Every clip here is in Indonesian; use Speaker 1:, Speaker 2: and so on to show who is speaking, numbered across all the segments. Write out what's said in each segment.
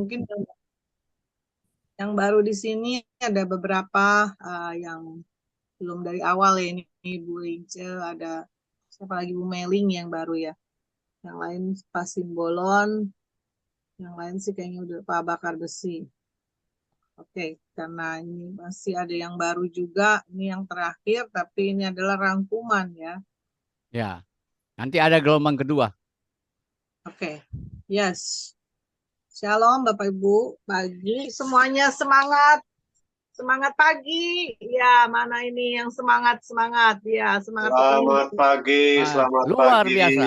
Speaker 1: mungkin yang baru di sini ada beberapa yang belum dari awal ya, ini Bu Ince, ada siapa lagi, Bu Meling yang baru ya. Yang lain Pak Simbolon, yang lain sih kayaknya udah Pak Bakar Besi. Oke, karena ini masih ada yang baru juga, ini yang terakhir, tapi ini adalah rangkuman ya.
Speaker 2: Ya, nanti ada gelombang kedua.
Speaker 1: Oke, yes. Shalom Bapak Ibu, pagi semuanya semangat. Semangat pagi. Ya, mana ini yang semangat-semangat? Ya, semangat
Speaker 3: Selamat
Speaker 1: pagi.
Speaker 3: pagi, selamat
Speaker 2: Luar
Speaker 3: pagi.
Speaker 2: biasa.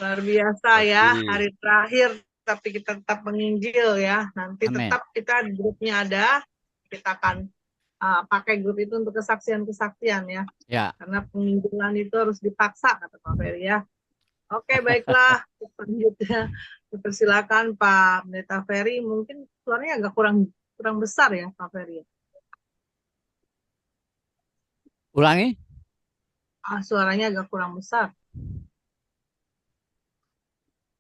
Speaker 1: Luar biasa ya, hari terakhir tapi kita tetap menginjil ya. Nanti
Speaker 2: Amen.
Speaker 1: tetap kita grupnya ada. Kita akan pakai grup itu untuk kesaksian-kesaksian ya.
Speaker 2: Ya.
Speaker 1: Karena penginjilan itu harus dipaksa kata Pak Ferry ya. Oke, baiklah. Selanjutnya dipersilakan Pak Pendeta Ferry. Mungkin suaranya agak kurang besar ya Pak Ferry.
Speaker 2: Ulangi.
Speaker 1: Suaranya agak kurang besar.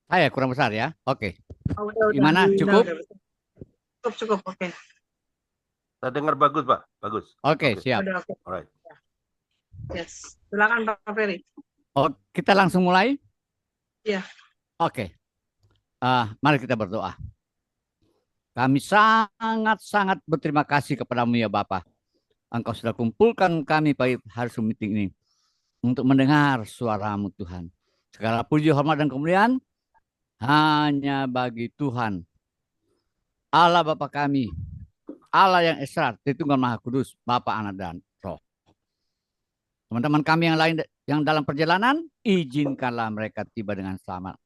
Speaker 2: Saya kurang besar ya. Oke.
Speaker 1: Udah,
Speaker 2: Gimana? Cukup?
Speaker 1: Cukup. Oke.
Speaker 3: Saya dengar bagus, Pak. Bagus.
Speaker 2: Oke, siap.
Speaker 1: Udah, oke.
Speaker 3: Alright.
Speaker 1: Yes. Silakan Pak Ferry.
Speaker 2: Oh, kita langsung mulai?
Speaker 1: Iya.
Speaker 2: Oke. Mari kita berdoa. Kami sangat-sangat berterima kasih kepadamu ya Bapa. Engkau sudah kumpulkan kami pada hari meeting ini untuk mendengar suaramu Tuhan. Segala puji, hormat, dan kemuliaan hanya bagi Tuhan. Allah Bapa kami, Allah yang esa, Tritunggal Maha Kudus, Bapa, Anak, dan Roh. Teman-teman kami yang lain yang dalam perjalanan, izinkanlah mereka tiba dengan selamat.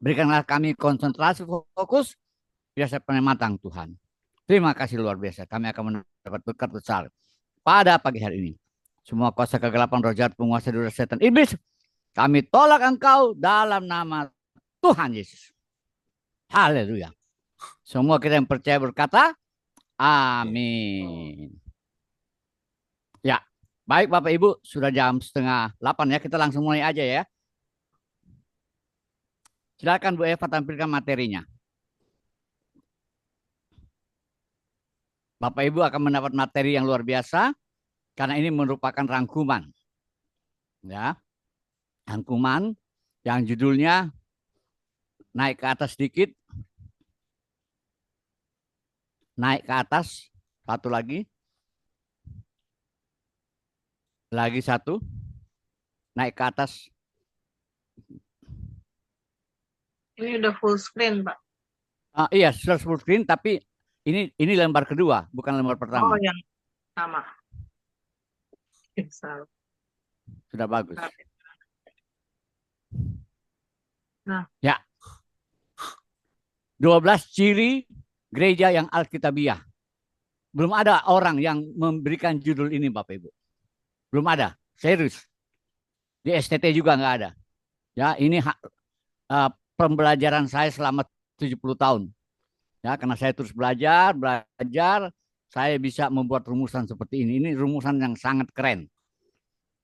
Speaker 2: Berikanlah kami konsentrasi fokus, biasa penyematang Tuhan. Terima kasih luar biasa. Kami akan mendapat berkat besar pada pagi hari ini. Semua kuasa kegelapan, roh jahat, penguasa dosa setan, iblis, kami tolak engkau dalam nama Tuhan Yesus. Haleluya. Semua kita yang percaya berkata, amin. Ya, baik Bapak Ibu, sudah jam 7:30 ya. Kita langsung mulai aja ya. Silakan Bu Eva tampilkan materinya. Bapak Ibu akan mendapat materi yang luar biasa karena ini merupakan rangkuman. Ya. Rangkuman yang judulnya naik ke atas sedikit. Naik ke atas, satu lagi. Lagi satu. Naik ke atas.
Speaker 1: Ini udah full screen, Pak.
Speaker 2: Iya, sudah full screen, tapi ini lembar kedua, bukan lembar pertama.
Speaker 1: Oh, yang sama.
Speaker 2: Sudah bagus.
Speaker 1: Nah.
Speaker 2: Ya. 12 ciri gereja yang Alkitabiah. Belum ada orang yang memberikan judul ini, Bapak Ibu. Belum ada, serius. Di STT juga nggak ada. Ya, ini pembelajaran saya selama 70 tahun. Ya, karena saya terus belajar, saya bisa membuat rumusan seperti ini. Ini rumusan yang sangat keren.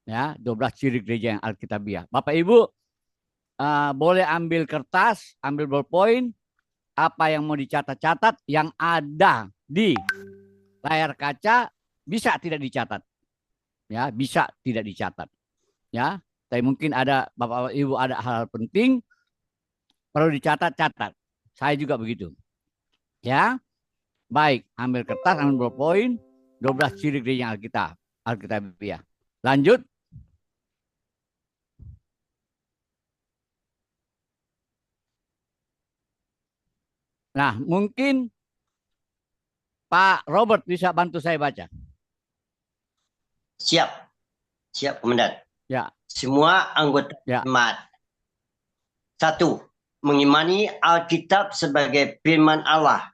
Speaker 2: Ya, 12 ciri gereja yang Alkitabiah. Bapak Ibu boleh ambil kertas, ambil ballpoint, apa yang mau dicatat-catat yang ada di layar kaca bisa tidak dicatat. Ya, bisa tidak dicatat. Ya, tapi mungkin ada Bapak Ibu ada hal penting perlu dicatat-catat. Saya juga begitu. Ya. Baik, ambil kertas, ambil ballpoint, 12 ciri gereja Alkitabiah. Lanjut. Nah, mungkin Pak Robert bisa bantu saya baca.
Speaker 4: Siap, Komandan.
Speaker 2: Ya.
Speaker 4: Semua anggota jemaat. 1. Mengimani Alkitab sebagai firman Allah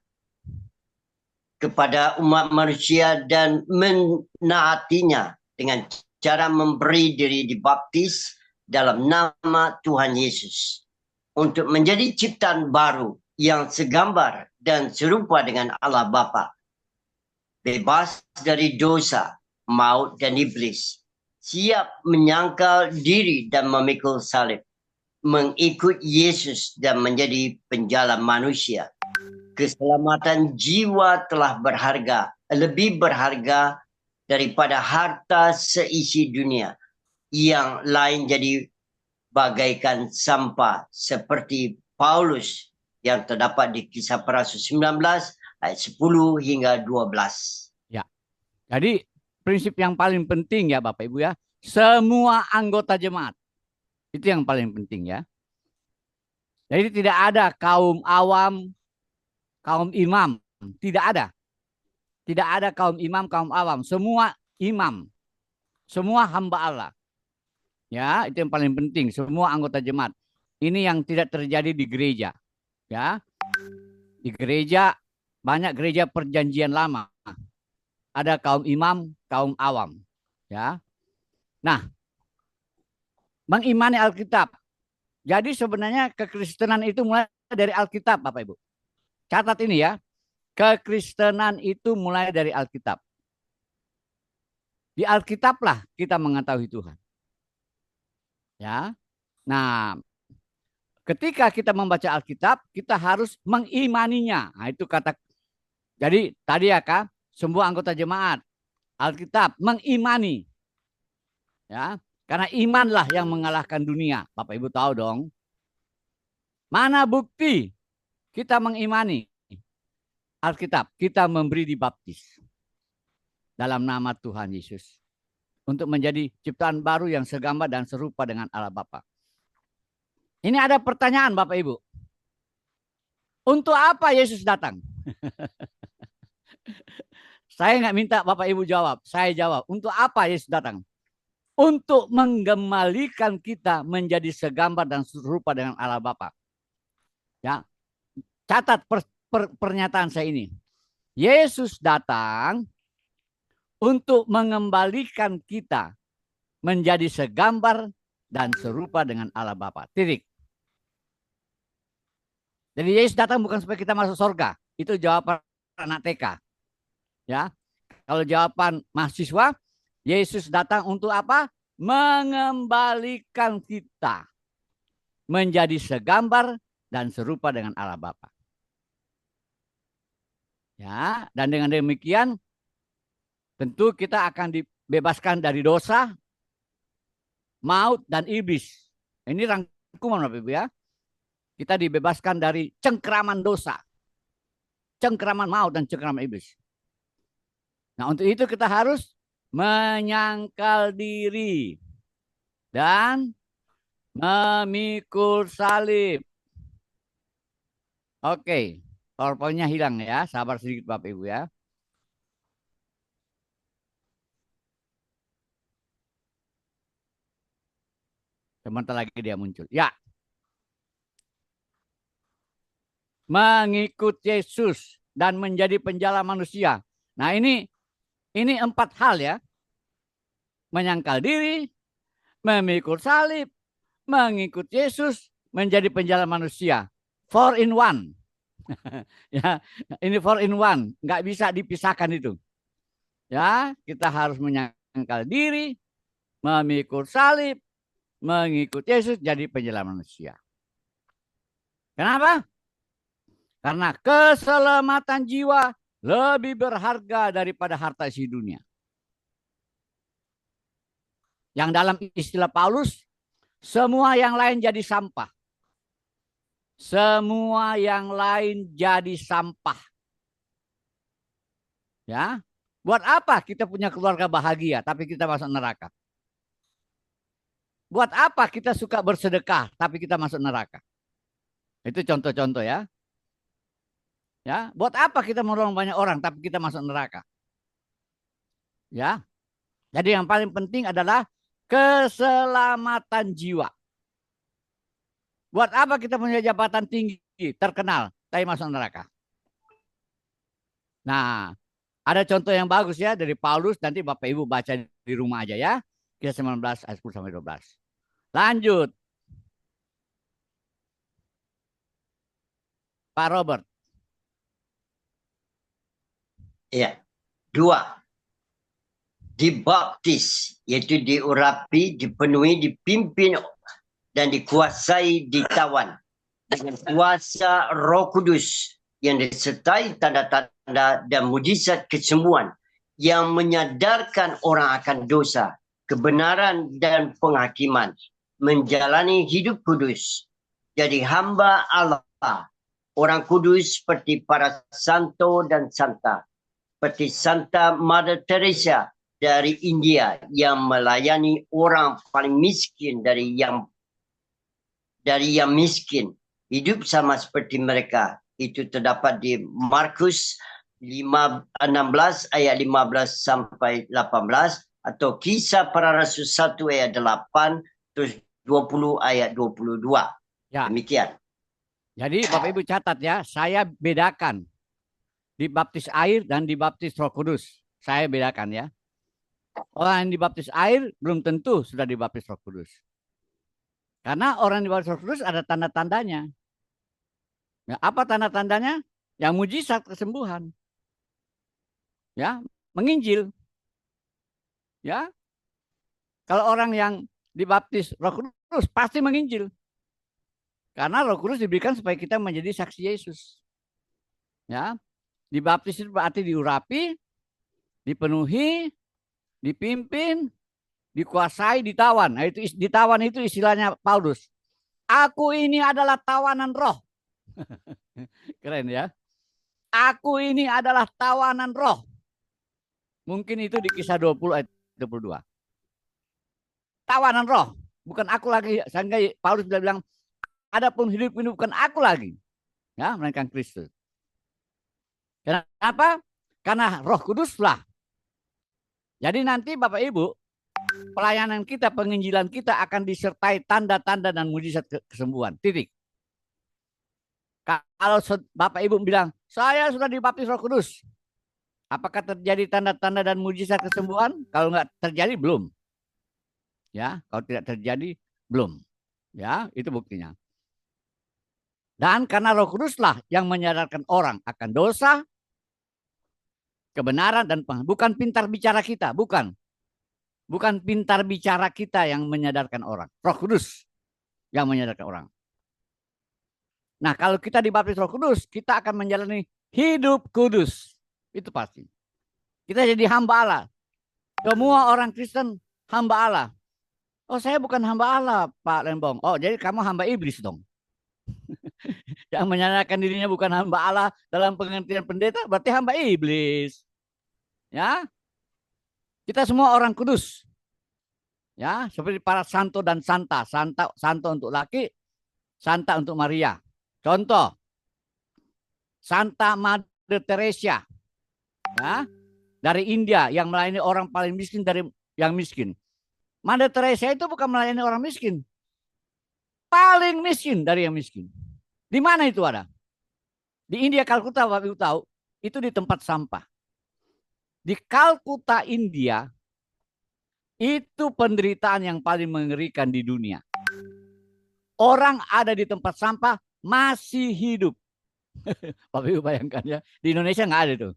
Speaker 4: kepada umat manusia dan menaatinya dengan cara memberi diri dibaptis dalam nama Tuhan Yesus untuk menjadi ciptaan baru yang segambar dan serupa dengan Allah Bapa, bebas dari dosa, maut dan iblis, siap menyangkal diri dan memikul salib, mengikut Yesus dan menjadi penjala manusia. Keselamatan jiwa telah berharga, lebih berharga daripada harta seisi dunia. Yang lain jadi bagaikan sampah, seperti Paulus yang terdapat di Kisah Para Rasul 19 ayat 10 hingga 12.
Speaker 2: Ya. Jadi prinsip yang paling penting ya Bapak Ibu ya, semua anggota jemaat. Itu yang paling penting ya. Jadi tidak ada kaum awam, kaum imam, tidak ada. Tidak ada kaum imam, kaum awam, semua imam. Semua hamba Allah. Ya, itu yang paling penting, semua anggota jemaat. Ini yang tidak terjadi di gereja. Ya. Di gereja, banyak gereja perjanjian lama. Ada kaum imam, kaum awam. Ya. Nah, mengimani Alkitab. Jadi sebenarnya kekristenan itu mulai dari Alkitab, Bapak Ibu. Catat ini ya. Kekristenan itu mulai dari Alkitab. Di Alkitablah kita mengetahui Tuhan. Ya. Nah, ketika kita membaca Alkitab, kita harus mengimaninya. Nah, itu kata. Jadi tadi ya Kak, semua anggota jemaat Alkitab mengimani. Ya, karena imanlah yang mengalahkan dunia. Bapak Ibu tahu dong. Mana bukti kita mengimani Alkitab? Kita memberi dibaptis dalam nama Tuhan Yesus untuk menjadi ciptaan baru yang segambar dan serupa dengan Allah Bapa. Ini ada pertanyaan Bapak Ibu. Untuk apa Yesus datang? Saya nggak minta Bapak Ibu jawab. Saya jawab. Untuk apa Yesus datang? Untuk mengembalikan kita menjadi segambar dan serupa dengan Allah Bapa. Ya, catat pernyataan saya ini. Yesus datang untuk mengembalikan kita menjadi segambar dan serupa dengan Allah Bapa. Titik. Jadi Yesus datang bukan supaya kita masuk surga. Itu jawaban anak TK. Ya. Kalau jawaban mahasiswa, Yesus datang untuk apa? Mengembalikan kita menjadi segambar dan serupa dengan Allah Bapa. Ya, dan dengan demikian tentu kita akan dibebaskan dari dosa, maut, dan iblis. Ini rangkuman Bapak Ibu ya. Kita dibebaskan dari cengkeraman dosa, cengkeraman maut, dan cengkeraman iblis. Nah, untuk itu kita harus menyangkal diri dan memikul salib. Oke, PowerPoint-nya hilang ya. Sabar sedikit Bapak Ibu ya. Sebentar lagi dia muncul. Ya. Mengikut Yesus dan menjadi penjala manusia. Nah, ini 4 hal ya. Menyangkal diri, memikul salib, mengikut Yesus, menjadi penjala manusia. 4 in 1. Ya, ini 4 in 1, nggak bisa dipisahkan itu. Ya, kita harus menyangkal diri, memikul salib, mengikut Yesus, jadi penjala manusia. Kenapa? Karena keselamatan jiwa lebih berharga daripada harta isi dunia. Yang dalam istilah Paulus, semua yang lain jadi sampah. Semua yang lain jadi sampah. Ya, buat apa kita punya keluarga bahagia tapi kita masuk neraka? Buat apa kita suka bersedekah tapi kita masuk neraka? Itu contoh-contoh ya. Ya, buat apa kita menolong banyak orang tapi kita masuk neraka? Ya. Jadi yang paling penting adalah keselamatan jiwa. Buat apa kita punya jabatan tinggi, terkenal, tapi masuk neraka? Nah, ada contoh yang bagus ya dari Paulus, nanti Bapak Ibu baca di rumah aja ya. Kisah 19 ayat 10 sampai 12. Lanjut. Pak Robert.
Speaker 4: Ya. 2. Dibaptis, yaitu diurapi, dipenuhi, dipimpin, dan dikuasai, ditawan dengan kuasa Roh Kudus yang disertai tanda-tanda dan mujizat kesembuhan yang menyadarkan orang akan dosa, kebenaran dan penghakiman, menjalani hidup kudus, jadi hamba Allah, orang kudus seperti para santo dan santa, seperti Santa Mother Teresa dari India yang melayani orang paling miskin dari yang miskin, hidup sama seperti mereka. Itu terdapat di Markus 16 ayat 15 sampai 18 atau Kisah Para Rasul 1 ayat 8 terus 20 ayat 22.
Speaker 2: Ya.
Speaker 4: Demikian.
Speaker 2: Jadi Bapak Ibu catat ya, saya bedakan dibaptis air dan dibaptis Roh Kudus. Saya bedakan ya. Orang yang dibaptis air belum tentu sudah dibaptis Roh Kudus. Karena orang yang dibaptis Roh Kudus ada tanda-tandanya. Ya, apa tanda-tandanya? Yang mujizat kesembuhan. Ya, menginjil. Ya. Kalau orang yang dibaptis Roh Kudus pasti menginjil. Karena Roh Kudus diberikan supaya kita menjadi saksi Yesus. Ya. Dibaptis itu berarti diurapi, dipenuhi, dipimpin, dikuasai, ditawan. Nah, itu ditawan itu istilahnya Paulus. Aku ini adalah tawanan roh. Keren ya. Aku ini adalah tawanan roh. Mungkin itu di Kisah 20 ayat 22. Tawanan roh. Bukan aku lagi. Sehingga Paulus bilang, adapun hidup ini bukan aku lagi. Ya, melainkan Kristus. Kenapa? Karena Roh Kuduslah. Jadi nanti Bapak Ibu, pelayanan kita, penginjilan kita akan disertai tanda-tanda dan mujizat kesembuhan. Titik. Kalau Bapak Ibu bilang, saya sudah dibaptis Roh Kudus. Apakah terjadi tanda-tanda dan mujizat kesembuhan? Kalau nggak terjadi, belum. Ya, kalau tidak terjadi, belum. Ya, itu buktinya. Dan karena Roh Kuduslah yang menyadarkan orang akan dosa, kebenaran dan bukan pintar bicara kita, bukan. Bukan pintar bicara kita yang menyadarkan orang. Roh Kudus yang menyadarkan orang. Nah, kalau kita dibaptis Roh Kudus, kita akan menjalani hidup kudus. Itu pasti. Kita jadi hamba Allah. Semua orang Kristen hamba Allah. Oh, saya bukan hamba Allah, Pak Lembong. Oh, jadi kamu hamba iblis dong. Yang menyadarkan dirinya bukan hamba Allah dalam pengertian pendeta, berarti hamba iblis. Ya. Kita semua orang kudus. Ya, seperti para santo dan santa. Santo untuk laki, santa untuk Maria. Contoh, Santa Mother Teresa, ya, dari India yang melayani orang paling miskin dari yang miskin. Mother Teresa itu bukan melayani orang miskin, paling miskin dari yang miskin. Di mana itu ada? Di India, Kalkuta, Bapak Ibu tahu, itu di tempat sampah. Di Kalkuta, India, itu penderitaan yang paling mengerikan di dunia. Orang ada di tempat sampah masih hidup. Bapak Ibu bayangkan ya, di Indonesia nggak ada tuh.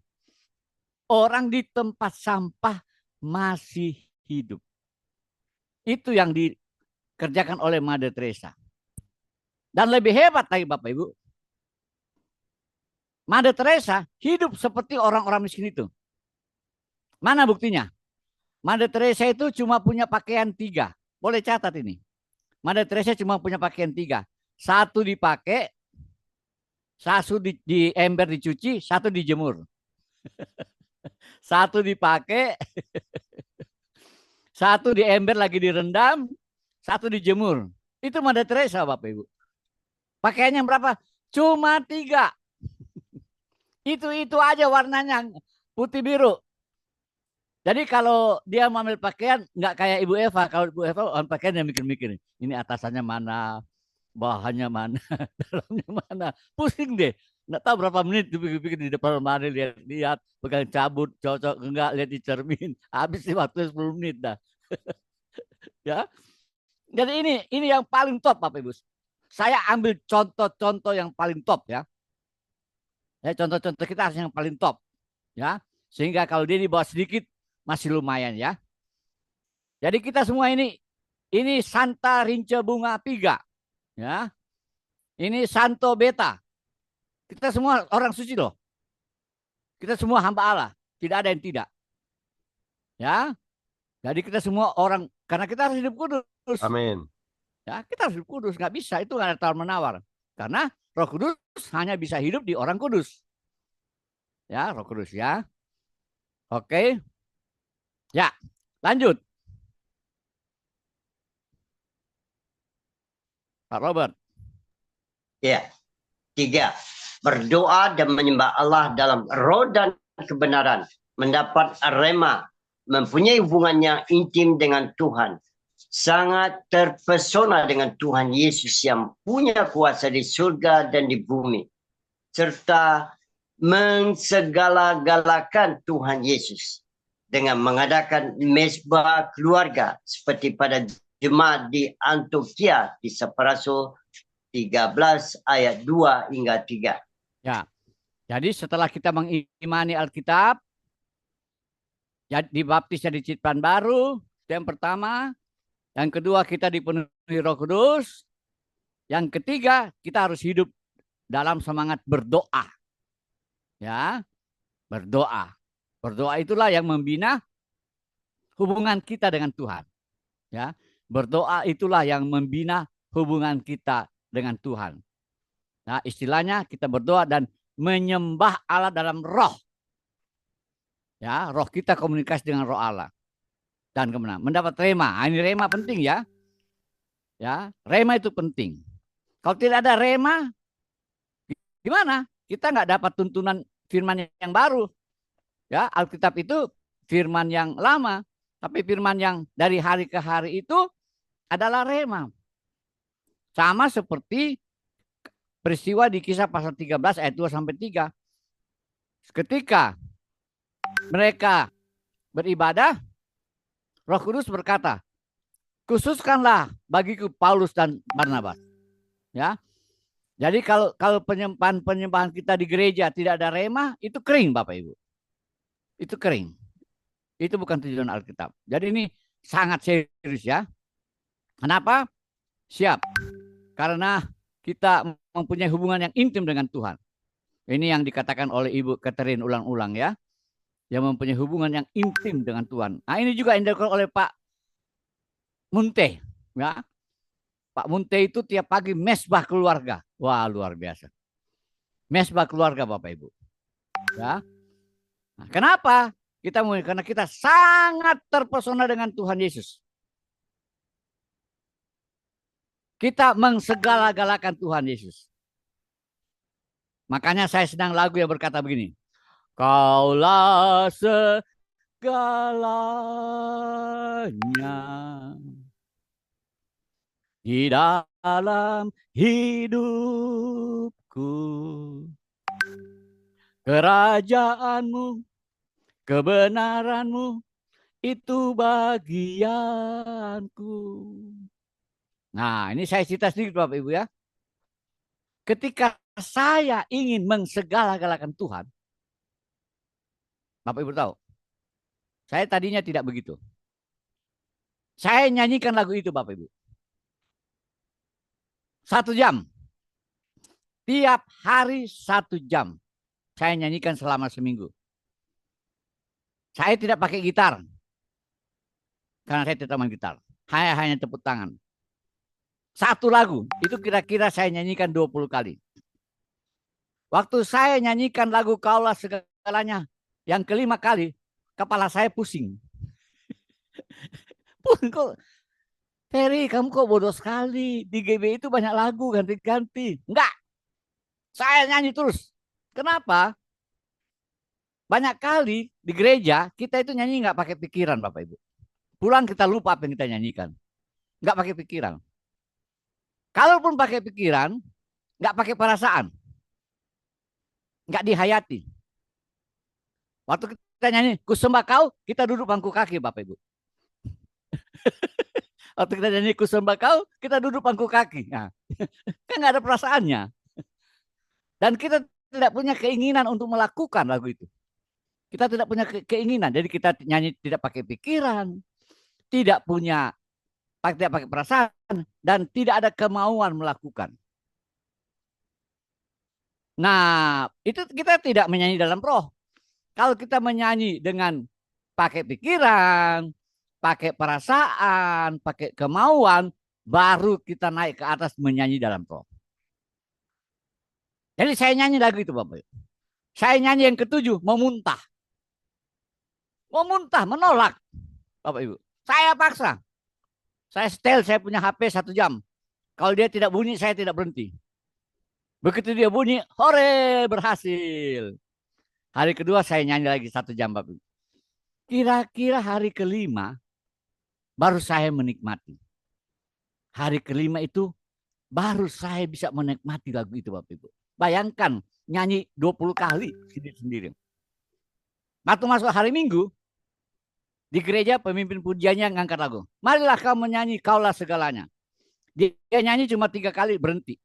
Speaker 2: Orang di tempat sampah masih hidup. Itu yang dikerjakan oleh Mother Teresa. Dan lebih hebat lagi Bapak Ibu, Mother Teresa hidup seperti orang-orang miskin itu. Mana buktinya? Mother Teresa itu cuma punya pakaian 3. Boleh catat ini. Mother Teresa cuma punya pakaian 3. Satu dipakai, satu di ember dicuci, satu dijemur. Satu dipakai, satu di ember lagi direndam, satu dijemur. Itu Mother Teresa Bapak Ibu. Pakaiannya berapa? Cuma 3. Itu aja warnanya putih biru. Jadi kalau dia mau ambil pakaian nggak kayak Ibu Eva. Kalau Ibu Eva ambil pakaian dia mikir-mikir. Ini atasannya mana, bahannya mana, dalamnya mana. Pusing deh. Nggak tahu berapa menit pikir-pikir di depan lemari, lihat, pegang cabut, cocok enggak, lihat di cermin. Habis waktu 10 menit dah. Ya. Jadi ini yang paling top Bapak Ibu. Saya ambil contoh-contoh yang paling top ya. Ya, contoh-contoh kita harus yang paling top. Ya. Sehingga kalau dia dibawa sedikit masih lumayan ya. Jadi kita semua ini Santa Rince Bunga Piga. Ya. Ini Santo Beta. Kita semua orang suci loh. Kita semua hamba Allah. Tidak ada yang tidak. Ya. Jadi kita semua orang, karena kita harus hidup kudus.
Speaker 3: Amin.
Speaker 2: Ya, kita harus hidup kudus. Nggak bisa, itu nggak ada tawar-menawar. Karena Roh Kudus hanya bisa hidup di orang kudus. Ya, Roh Kudus ya. Oke. Ya, lanjut. Pak Robert.
Speaker 4: Ya. 3. Berdoa dan menyembah Allah dalam roh dan kebenaran. Mendapat rema. Mempunyai hubungan yang intim dengan Tuhan. Sangat terpesona dengan Tuhan Yesus yang punya kuasa di surga dan di bumi. Serta mensegala-galakan Tuhan Yesus. Dengan mengadakan mezbah keluarga. Seperti pada jemaat di Antioquia. Di Saparaso 13 ayat 2 hingga 3.
Speaker 2: Ya. Jadi setelah kita mengimani Alkitab, ya, dibaptis jadi ciptaan baru, yang pertama. Yang kedua, kita dipenuhi Roh Kudus. Yang ketiga, kita harus hidup dalam semangat berdoa. Ya, berdoa. Berdoa itulah yang membina hubungan kita dengan Tuhan. Ya, berdoa itulah yang membina hubungan kita dengan Tuhan. Nah, istilahnya kita berdoa dan menyembah Allah dalam roh. Ya, roh kita komunikasi dengan roh Allah. Dan kemudian mendapat rema. Ini rema penting ya. Ya, rema itu penting. Kalau tidak ada rema, gimana? Kita nggak dapat tuntunan firman yang baru. Ya, Alkitab itu firman yang lama, tapi firman yang dari hari ke hari itu adalah rema. Sama seperti peristiwa di Kisah pasal 13 ayat 2 sampai 3. Ketika mereka beribadah, Roh Kudus berkata, khususkanlah bagiku Paulus dan Barnabas. Ya. Jadi kalau penyembahan kita di gereja tidak ada rema, itu kering Bapak Ibu. Itu kering. Itu bukan tujuan Alkitab. Jadi ini sangat serius ya. Kenapa? Siap. Karena kita mempunyai hubungan yang intim dengan Tuhan. Ini yang dikatakan oleh Ibu Catherine ulang-ulang ya. Yang mempunyai hubungan yang intim dengan Tuhan. Nah, ini juga yang dilakukan oleh Pak Munte. Ya. Pak Munte itu tiap pagi mezbah keluarga. Wah, luar biasa. Mezbah keluarga Bapak Ibu. Ya. Nah, kenapa? Karena kita sangat terpesona dengan Tuhan Yesus. Kita mengsegala-galakan Tuhan Yesus. Makanya saya sedang lagu yang berkata begini. Kaulah segalanya di dalam hidupku. Kerajaanmu, kebenaranmu, itu bagianku. Nah, ini saya cerita sedikit Bapak Ibu ya. Ketika saya ingin mengsegala-galakan Tuhan, Bapak Ibu tahu, saya tadinya tidak begitu. Saya nyanyikan lagu itu Bapak Ibu. 1 jam. Tiap hari 1 jam. Saya nyanyikan selama seminggu. Saya tidak pakai gitar. Karena saya tidak main gitar. Hanya tepuk tangan. 1 lagu. Itu kira-kira saya nyanyikan 20 kali. Waktu saya nyanyikan lagu Kaulah Segalanya, yang kelima kali, kepala saya pusing. Kok, Ferry, kamu kok bodoh sekali. Di GB itu banyak lagu ganti-ganti. Enggak. Saya nyanyi terus. Kenapa? Banyak kali di gereja, kita itu nyanyi enggak pakai pikiran, Bapak Ibu. Pulang kita lupa apa yang kita nyanyikan. Enggak pakai pikiran. Kalaupun pakai pikiran, enggak pakai perasaan. Enggak dihayati. Waktu kita nyanyi, ku sembah kau, kita duduk bangku kaki, Bapak Ibu. Waktu kita nyanyi, ku sembah kau, kita duduk bangku kaki. Nah, kan nggak ada perasaannya. Dan kita tidak punya keinginan untuk melakukan lagu itu. Kita tidak punya keinginan. Jadi kita nyanyi tidak pakai pikiran, tidak pakai perasaan, dan tidak ada kemauan melakukan. Nah, itu kita tidak menyanyi dalam roh. Kalau kita menyanyi dengan pakai pikiran, pakai perasaan, pakai kemauan, baru kita naik ke atas menyanyi dalam roh. Jadi saya nyanyi lagu itu Bapak Ibu. Saya nyanyi yang ketujuh, memuntah. Memuntah, menolak. Bapak Ibu. Saya paksa. Saya setel, saya punya HP 1 jam. Kalau dia tidak bunyi, saya tidak berhenti. Begitu dia bunyi, hore, berhasil. Hari kedua saya nyanyi lagi 1 jam Bapak Ibu. Kira-kira hari kelima, baru saya menikmati. Hari kelima itu, baru saya bisa menikmati lagu itu Bapak Ibu. Bayangkan, nyanyi 20 kali sendiri-sendiri. Waktu masuk hari Minggu, di gereja pemimpin pujiannya ngangkat lagu. Marilah kau menyanyi, kaulah segalanya. Dia nyanyi cuma 3 kali, berhenti.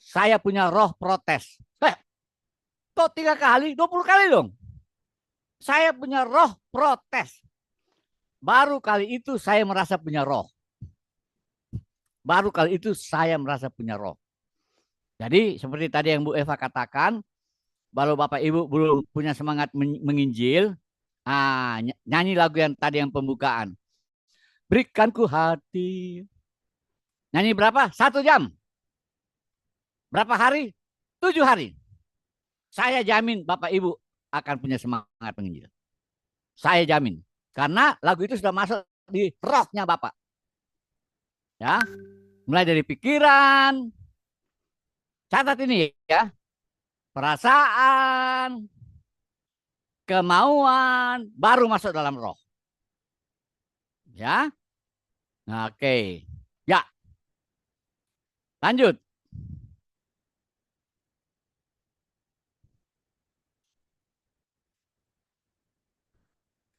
Speaker 2: Saya punya roh protes. Kok 3 kali? 20 kali dong. Saya punya roh protes. Baru kali itu saya merasa punya roh. Baru kali itu saya merasa punya roh. Jadi seperti tadi yang Bu Eva katakan, kalau Bapak Ibu belum punya semangat menginjil, nyanyi lagu yang tadi yang pembukaan. Berikanku hati. Nyanyi berapa? 1 jam. Berapa hari? 7 hari. Saya jamin Bapak Ibu akan punya semangat menginjil. Saya jamin. Karena lagu itu sudah masuk di rohnya Bapak. Ya. Mulai dari pikiran. Catat ini ya. Perasaan. Kemauan. Baru masuk dalam roh. Ya. Oke. Ya. Lanjut.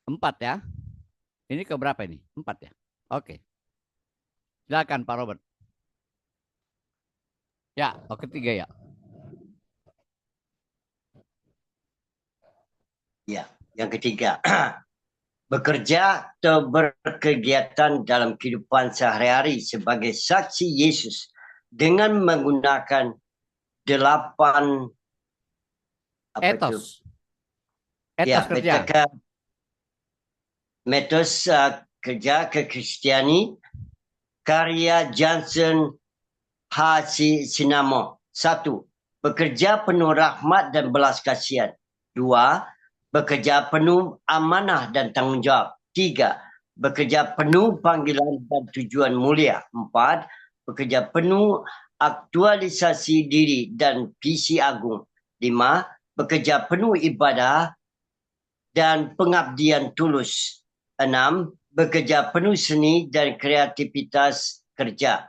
Speaker 2: Empat ya. Ini keberapa ini? 4 ya. Oke. Silakan Pak Robert. Ya, ketiga ya.
Speaker 4: Ya, yang ketiga. Bekerja atau berkegiatan dalam kehidupan sehari-hari sebagai saksi Yesus dengan menggunakan 8
Speaker 2: etos.
Speaker 4: Ya,
Speaker 2: kerja.
Speaker 4: Metos kerja kekristiani karya Johnson H.C. Sinamo. 1. Bekerja penuh rahmat dan belas kasihan. 2. Bekerja penuh amanah dan tanggungjawab. 3. Bekerja penuh panggilan dan tujuan mulia. 4. Bekerja penuh aktualisasi diri dan visi agung. 5. Bekerja penuh ibadah dan pengabdian tulus. 6. Bekerja penuh seni dan kreativitas kerja.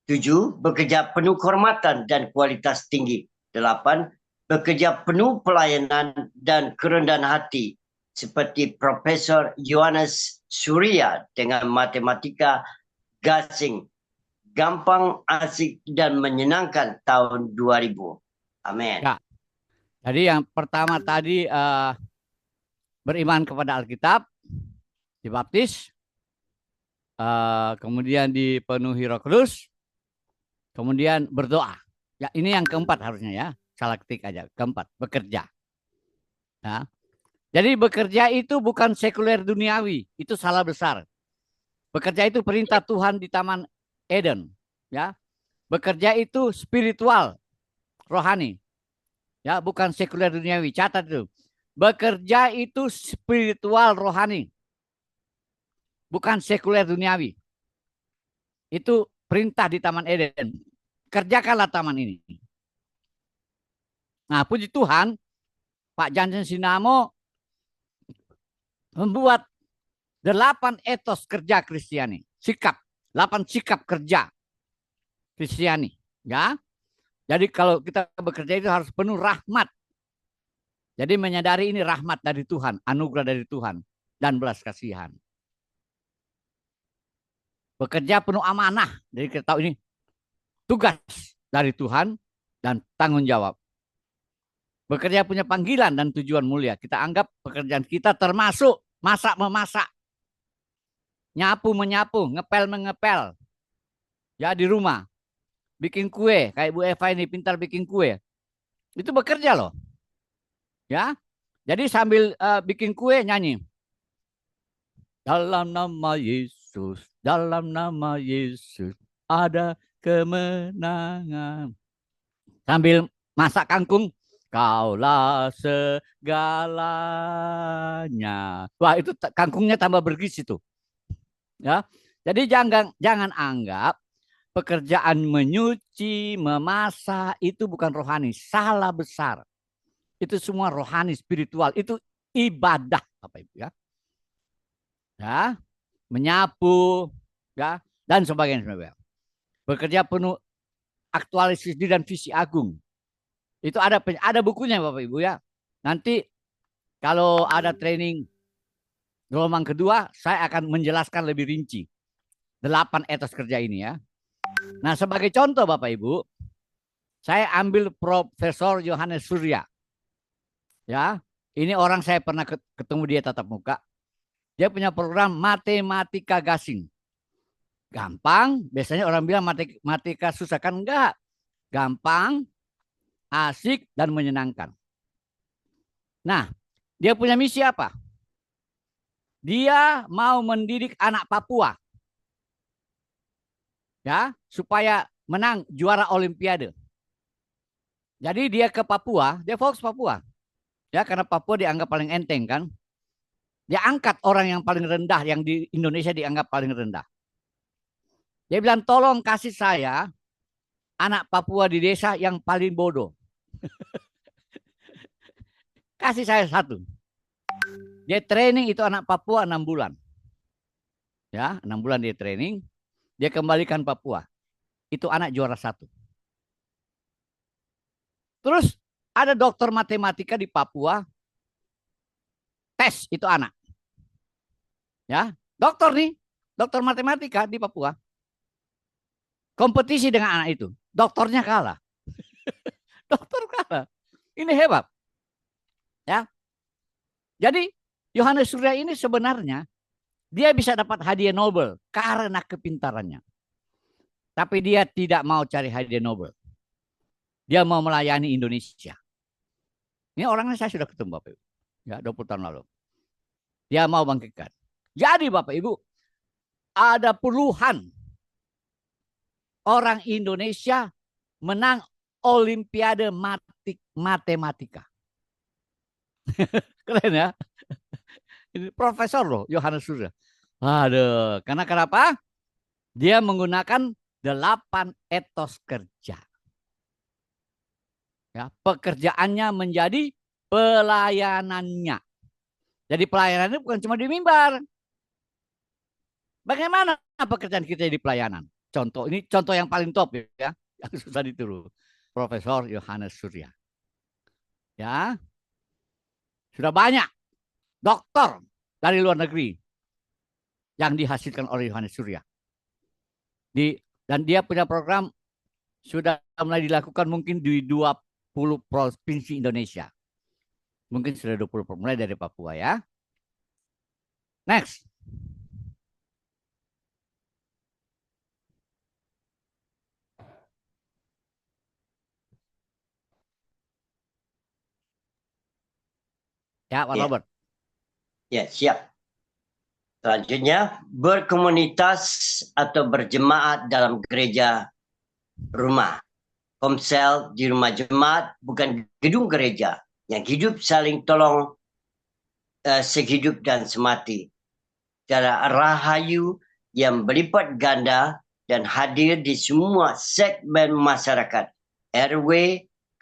Speaker 4: 7. Bekerja penuh kehormatan dan kualitas tinggi. 8. Bekerja penuh pelayanan dan kerendahan hati seperti Profesor Yohanes Surya dengan matematika gasing, gampang, asik dan menyenangkan tahun 2000. Amin.
Speaker 2: Ya. Jadi yang pertama tadi beriman kepada Alkitab, dibaptis, kemudian dipenuhi Roh Kudus, kemudian berdoa. Ya, ini yang keempat harusnya ya. Salah ketik aja. Keempat, bekerja. Ya. Jadi bekerja itu bukan sekuler duniawi, itu salah besar. Bekerja itu perintah Tuhan di Taman Eden, ya. Bekerja itu spiritual, rohani. Ya, bukan sekuler duniawi. Catat itu. Bekerja itu spiritual, rohani. Bukan sekuler duniawi. Itu perintah di Taman Eden. Kerjakanlah taman ini. Nah, puji Tuhan, Pak Johnson Sinamo membuat 8 etos kerja Kristiani. 8 sikap kerja Kristiani. Ya. Jadi kalau kita bekerja itu harus penuh rahmat. Jadi menyadari ini rahmat dari Tuhan, anugerah dari Tuhan, dan belas kasihan. Bekerja penuh amanah. Jadi kita tahu ini tugas dari Tuhan dan tanggung jawab. Bekerja punya panggilan dan tujuan mulia. Kita anggap pekerjaan kita termasuk masak memasak, nyapu menyapu, ngepel mengepel. Ya di rumah, bikin kue. Kayak Bu Eva ini pintar bikin kue. Itu bekerja loh. Ya. Jadi sambil bikin kue nyanyi. Dalam nama Yesus, dalam nama Yesus ada kemenangan. Sambil masak kangkung, kaulah segalanya. Wah, itu kangkungnya tambah bergizi tuh. Ya. Jadi jangan anggap pekerjaan menyuci, memasak itu bukan rohani, salah besar. Itu semua rohani, spiritual, itu ibadah, Bapak Ibu ya. Ya, menyapu, ya, dan sebagainya. Bekerja penuh aktualisasi diri dan visi agung. Itu ada bukunya Bapak Ibu ya. Nanti kalau ada training gelombang kedua, saya akan menjelaskan lebih rinci 8 etos kerja ini ya. Nah, sebagai contoh Bapak Ibu, saya ambil Profesor Yohanes Surya. Ya, ini orang saya pernah ketemu dia tatap muka. Dia punya program matematika gasing. Gampang, biasanya orang bilang matematika susah, kan enggak. Gampang, asik, dan menyenangkan. Nah, dia punya misi apa? Dia mau mendidik anak Papua. Ya, supaya menang juara Olimpiade. Jadi dia ke Papua, dia fokus Papua. Ya, karena Papua dianggap paling enteng kan. Dia angkat orang yang paling rendah, yang di Indonesia dianggap paling rendah. Dia bilang, tolong kasih saya anak Papua di desa yang paling bodoh. Kasih saya satu. Dia training itu anak Papua 6 bulan. Ya, 6 bulan dia training. Dia kembalikan Papua. Itu anak juara 1. Terus ada dokter matematika di Papua. Tes itu anak. Ya, dokter nih, dokter matematika di Papua. Kompetisi dengan anak itu. Dokternya kalah. Dokter kalah. Ini hebat. Ya. Jadi Yohanes Surya ini sebenarnya dia bisa dapat hadiah Nobel karena kepintarannya. Tapi dia tidak mau cari hadiah Nobel. Dia mau melayani Indonesia. Ini orangnya saya sudah ketemu Bapak Ibu. Ya, 20 tahun lalu. Dia mau bangkitkan. Jadi Bapak Ibu, ada puluhan orang Indonesia menang Olimpiade Matematika. Keren ya. Ini profesor loh, Yohanes Surya. Aduh, karena kenapa? Dia menggunakan 8 etos kerja. Ya, pekerjaannya menjadi pelayanannya. Jadi pelayanannya bukan cuma di mimbar. Bagaimana pekerjaan kita di pelayanan? Contoh, ini contoh yang paling top ya, yang susah ditiru. Profesor Yohanes Surya. Ya. Sudah banyak dokter dari luar negeri yang dihasilkan oleh Yohanes Surya. Dan dia punya program sudah mulai dilakukan mungkin di 20 provinsi Indonesia. Mungkin sudah 20 mulai dari Papua ya. Next. Ya, Pak Robert.
Speaker 4: Ya, siap. Selanjutnya, berkomunitas atau berjemaat dalam gereja rumah. Komsel di rumah jemaat bukan gedung gereja. Yang hidup saling tolong sehidup dan semati. Cara rahayu yang berlipat ganda dan hadir di semua segmen masyarakat. RW,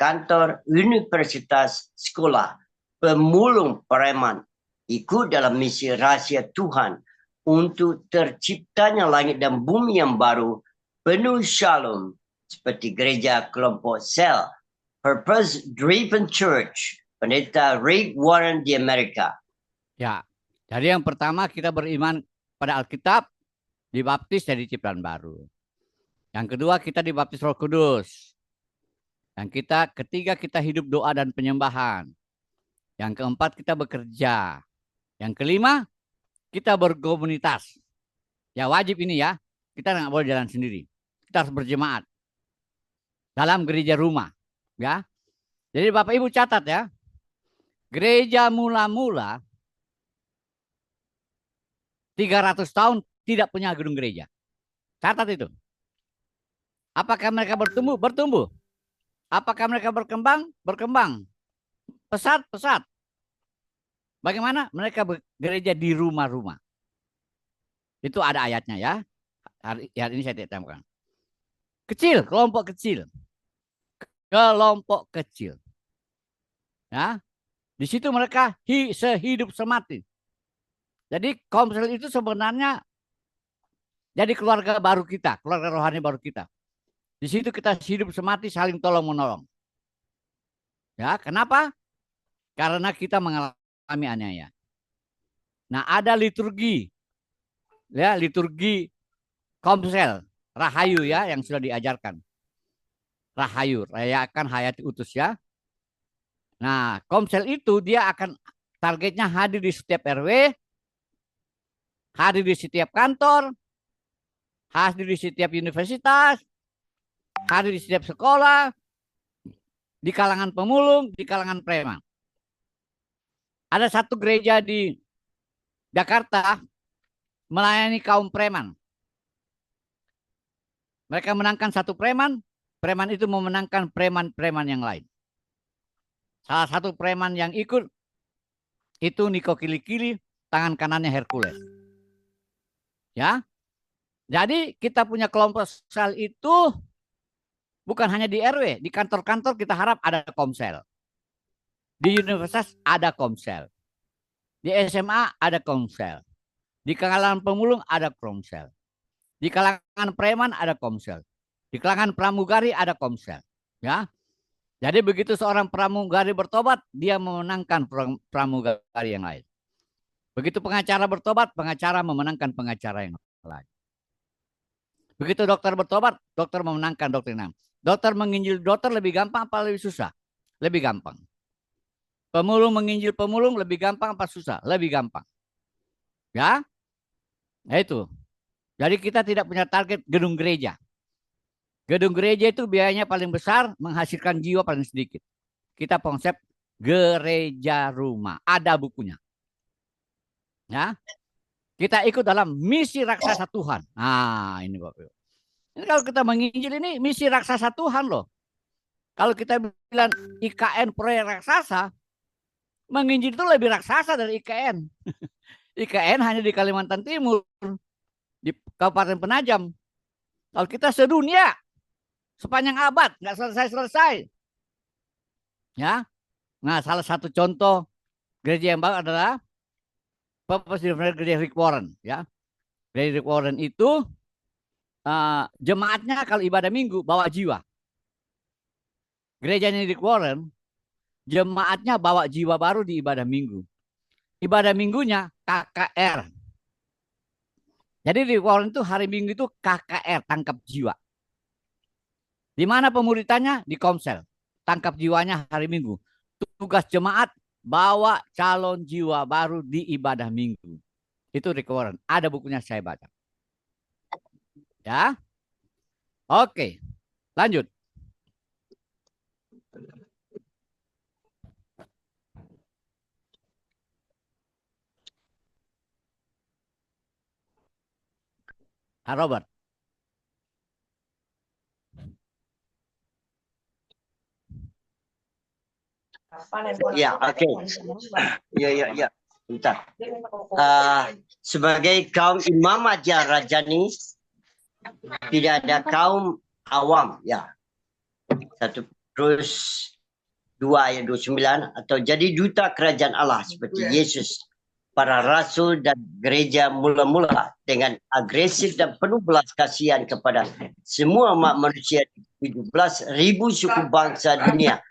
Speaker 4: kantor, universitas, sekolah, pemulung preman. Ikut dalam misi rahasia Tuhan untuk terciptanya langit dan bumi yang baru, penuh shalom, seperti gereja kelompok sel, Purpose Driven Church, Pendeta Rick Warren di Amerika.
Speaker 2: Ya, jadi yang pertama kita beriman pada Alkitab, dibaptis jadi ciptaan baru. Yang kedua kita dibaptis Roh Kudus. Yang ketiga kita hidup doa dan penyembahan. Yang keempat kita bekerja. Yang kelima kita berkomunitas. Ya wajib ini ya, kita nggak boleh jalan sendiri. Kita harus berjemaat dalam gereja rumah. Ya, Jadi Bapak Ibu catat ya. Gereja mula-mula 300 tahun tidak punya gedung gereja. Catat itu. Apakah mereka bertumbuh? Bertumbuh. Apakah mereka berkembang? Berkembang. Pesat? Pesat. Bagaimana? Mereka gereja di rumah-rumah. Itu ada ayatnya ya. Hari ini saya tidak temukan. Kecil, kelompok kecil. Kelompok kecil. Ya. Di situ mereka sehidup semati. Jadi komsel itu sebenarnya jadi keluarga baru kita, keluarga rohani baru kita. Di situ kita hidup semati saling tolong menolong. Ya, kenapa? Karena kita mengalami aniaya. Nah, ada liturgi. Ya, liturgi komsel, rahayu ya yang sudah diajarkan. Rahayu, rayakan hayati utus ya. Nah, komsel itu dia akan targetnya hadir di setiap RW, hadir di setiap kantor, hadir di setiap universitas, hadir di setiap sekolah, di kalangan pemulung, di kalangan preman. Ada satu gereja di Jakarta melayani kaum preman. Mereka menangkan satu preman, preman itu memenangkan preman-preman yang lain. Salah satu preman yang ikut itu Niko Kili-Kili, tangan kanannya Hercules. Ya. Jadi kita punya kelompok sel itu bukan hanya di RW, di kantor-kantor kita harap ada komsel. Di universitas ada komsel. Di SMA ada komsel. Di kalangan pemulung ada komsel. Di kalangan preman ada komsel. Di kalangan pramugari ada komsel. Ya. Jadi begitu seorang pramugari bertobat, dia memenangkan pramugari yang lain. Begitu pengacara bertobat, pengacara memenangkan pengacara yang lain. Begitu dokter bertobat, dokter memenangkan dokter yang lain. Dokter menginjil dokter lebih gampang apa lebih susah? Lebih gampang. Pemulung menginjil pemulung lebih gampang apa susah? Lebih gampang. Ya, nah itu. Jadi kita tidak punya target gedung gereja. Gedung gereja itu biayanya paling besar, menghasilkan jiwa paling sedikit. Kita konsep gereja rumah. Ada bukunya. Ya, kita ikut dalam misi raksasa Tuhan. Nah, ini Bapak Ibu. Ini kalau kita menginjil ini misi raksasa Tuhan loh. Kalau kita bilang IKN proyek raksasa, menginjil itu lebih raksasa dari IKN. IKN hanya di Kalimantan Timur, di Kabupaten Penajam. Kalau kita sedunia, sepanjang abad, nggak selesai-selesai. Ya, nah salah satu contoh gereja yang baru adalah gereja Rick Warren. Ya, gereja Rick Warren itu jemaatnya kalau ibadah minggu bawa jiwa. Gerejanya Rick Warren, jemaatnya bawa jiwa baru di ibadah minggu. Ibadah minggunya KKR. Jadi Rick Warren itu hari minggu itu KKR, tangkap jiwa. Di mana pemuritannya? Di komsel. Tangkap jiwanya hari minggu. Tugas jemaat bawa calon jiwa baru di ibadah minggu. Itu Rick Warren. Ada bukunya saya baca. Ya. Oke. Lanjut. Robert.
Speaker 4: Ya, oke. Ya. Bentar. Sebagai kaum imam aja Rajani, tidak ada kaum awam, ya. 1 Petrus 2 ayat 29, atau jadi duta kerajaan Allah seperti Yesus. Para rasul dan gereja mula-mula dengan agresif dan penuh belas kasihan kepada semua umat manusia di 17.000 suku bangsa dunia.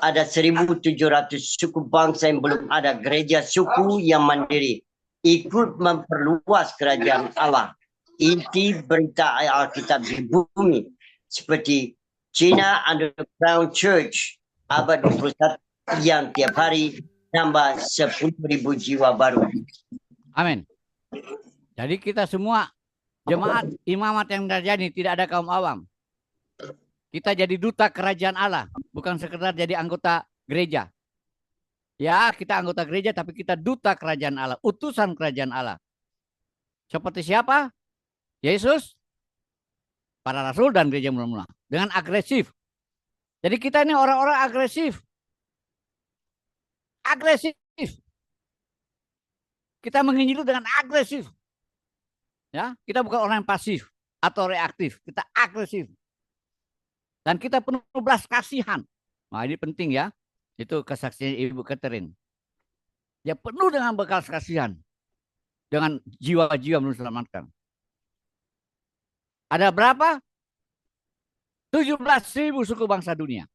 Speaker 4: Ada 1.700 suku bangsa yang belum ada gereja suku yang mandiri. Ikut memperluas kerajaan Allah. Inti berita Alkitab di bumi seperti China Underground Church abad 21 yang tiap hari nambah 10.000 jiwa baru.
Speaker 2: Amin. Jadi kita semua jemaat imamat yang terjadi tidak ada kaum awam. Kita jadi duta kerajaan Allah, bukan sekedar jadi anggota gereja. Ya, kita anggota gereja, tapi kita duta kerajaan Allah, utusan kerajaan Allah. Seperti siapa? Yesus, para rasul, dan gereja mula-mula. Dengan agresif. Jadi kita ini orang-orang agresif. Agresif. Kita menginjil dengan agresif. Ya, kita bukan orang yang pasif atau reaktif. Kita agresif. Dan kita penuh belas kasihan. Nah, ini penting ya. Itu kesaksian Ibu Catherine. Ya penuh dengan belas kasihan. Dengan jiwa-jiwa belum diselamatkan. Ada berapa? 17.000 suku bangsa dunia.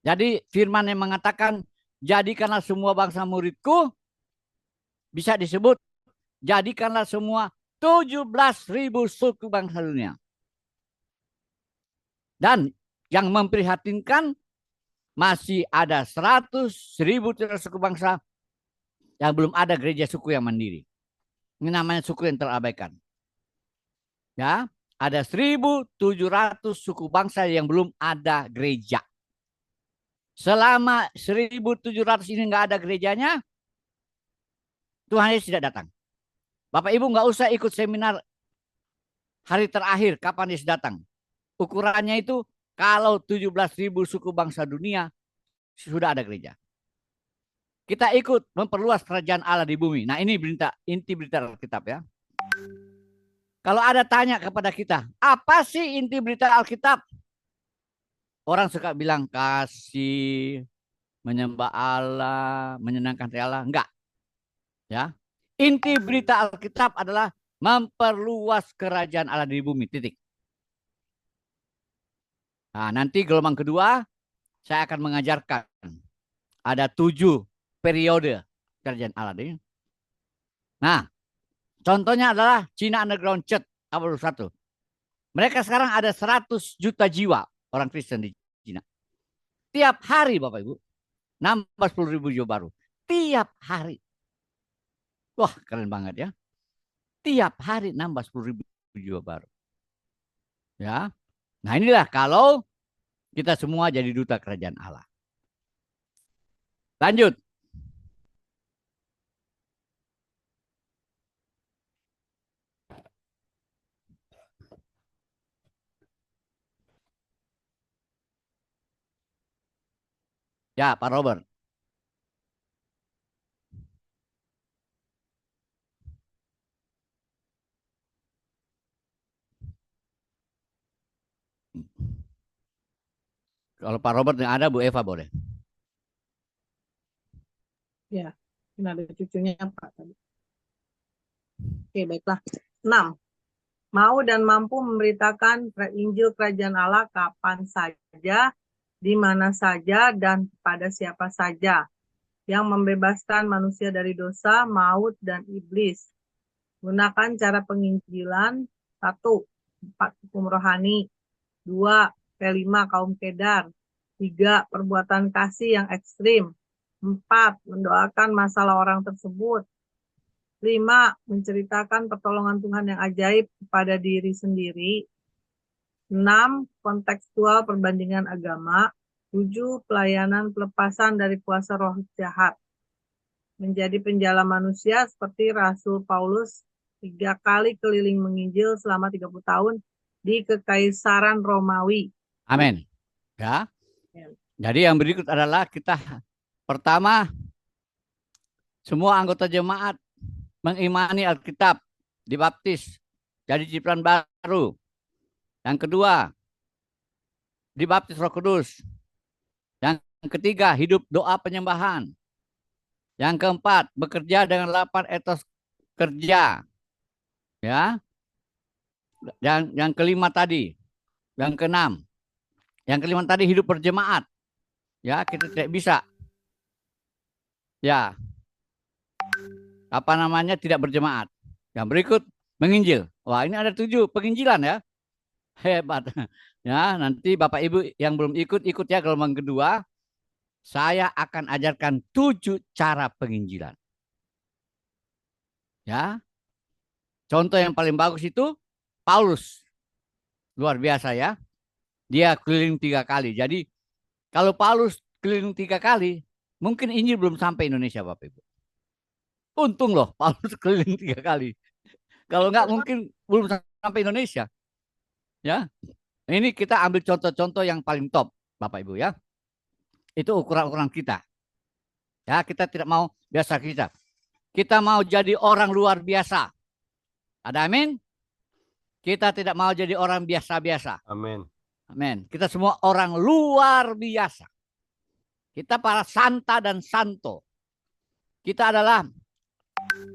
Speaker 2: Jadi firman yang mengatakan, jadikanlah semua bangsa muridku, bisa disebut, jadikanlah semua 17.000 suku bangsa dunia. Dan yang memprihatinkan, masih ada 100.000 suku bangsa yang belum ada gereja suku yang mandiri. Ini namanya suku yang terabaikan. Ya, ada 1.700 suku bangsa yang belum ada gereja. Selama 1.700 ini nggak ada gerejanya, Tuhan Yesus tidak datang. Bapak Ibu nggak usah ikut seminar hari terakhir kapan Yesus datang. Ukurannya itu kalau 17.000 suku bangsa dunia sudah ada gereja. Kita ikut memperluas kerajaan Allah di bumi. Nah, ini inti berita Alkitab ya. Kalau ada tanya kepada kita, apa sih inti berita Alkitab? Orang suka bilang kasih, menyembah Allah, menyenangkan Allah. Enggak. Ya. Inti berita Alkitab adalah memperluas kerajaan Allah di bumi. Titik. Nah, nanti gelombang kedua saya akan mengajarkan ada 7 periode kerajaan Allah. Nah, contohnya adalah China Underground Church abad 21. Mereka sekarang ada 100 juta jiwa orang Kristen di China. Tiap hari Bapak Ibu, nambah 10.000 jiwa baru. Tiap hari. Wah, keren banget ya. Tiap hari nambah 10.000 jiwa baru. Ya. Nah, inilah kalau kita semua jadi duta kerajaan Allah. Lanjut. Ya, Pak Robert. Kalau Pak Robert yang ada, Bu Eva boleh.
Speaker 1: Ya, ini ada cucunya Pak tadi. Oke, baiklah. 6. Mau dan mampu memberitakan Injil Kerajaan Allah kapan saja, di mana saja, dan kepada siapa saja, yang membebaskan manusia dari dosa, maut, dan iblis. Gunakan cara penginjilan. 1. 4 hukum rohani. 2. Kelima kaum kedar. 3. Perbuatan kasih yang ekstrim. 4. Mendoakan masalah orang tersebut. 5. Menceritakan pertolongan Tuhan yang ajaib kepada diri sendiri. 6. Kontekstual perbandingan agama. 7. Pelayanan pelepasan dari kuasa roh jahat. Menjadi penjala manusia seperti Rasul Paulus 3 kali keliling menginjil selama 30 tahun di Kekaisaran Romawi.
Speaker 2: Amin. Ya. Jadi yang berikut adalah kita pertama, semua anggota jemaat mengimani Alkitab, dibaptis, jadi ciptaan baru. Yang kedua, dibaptis Roh Kudus. Yang ketiga, hidup doa penyembahan. Yang keempat, bekerja dengan 8 etos kerja. Ya. Yang kelima tadi, yang keenam. Yang kelima tadi hidup berjemaat. Ya, kita tidak bisa. Ya. Apa namanya, tidak berjemaat. Yang berikut menginjil. Wah, ini ada 7 penginjilan ya. Hebat. Ya, nanti Bapak Ibu yang belum ikut ya gelombang kedua. Saya akan ajarkan 7 cara penginjilan. Ya. Contoh yang paling bagus itu Paulus. Luar biasa ya. Dia keliling 3 kali. Jadi kalau Paulus keliling 3 kali, mungkin Injil belum sampai Indonesia, Bapak Ibu. Untung loh, Paulus keliling 3 kali. Kalau enggak mungkin belum sampai Indonesia. Ya, ini kita ambil contoh-contoh yang paling top, Bapak Ibu ya. Itu ukuran-ukuran kita. Ya, kita tidak mau biasa kita. Kita mau jadi orang luar biasa. Ada amin? Kita tidak mau jadi orang biasa-biasa.
Speaker 3: Amin.
Speaker 2: Amin. Kita semua orang luar biasa. Kita para santa dan santo. Kita adalah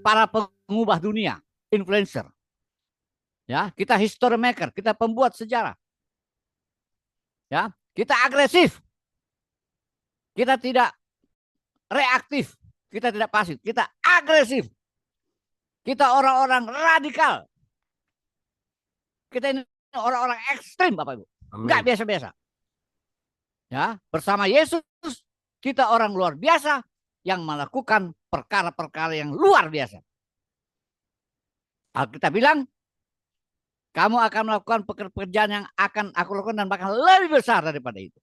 Speaker 2: para pengubah dunia, influencer. Ya, kita history maker, kita pembuat sejarah. Ya, kita agresif. Kita tidak reaktif, kita tidak pasif, kita agresif. Kita orang-orang radikal. Kita ini orang-orang ekstrim, Bapak Ibu. Enggak biasa-biasa. Ya, bersama Yesus kita orang luar biasa yang melakukan perkara-perkara yang luar biasa. Alkitab bilang, kamu akan melakukan pekerjaan yang akan aku lakukan dan bahkan lebih besar daripada itu.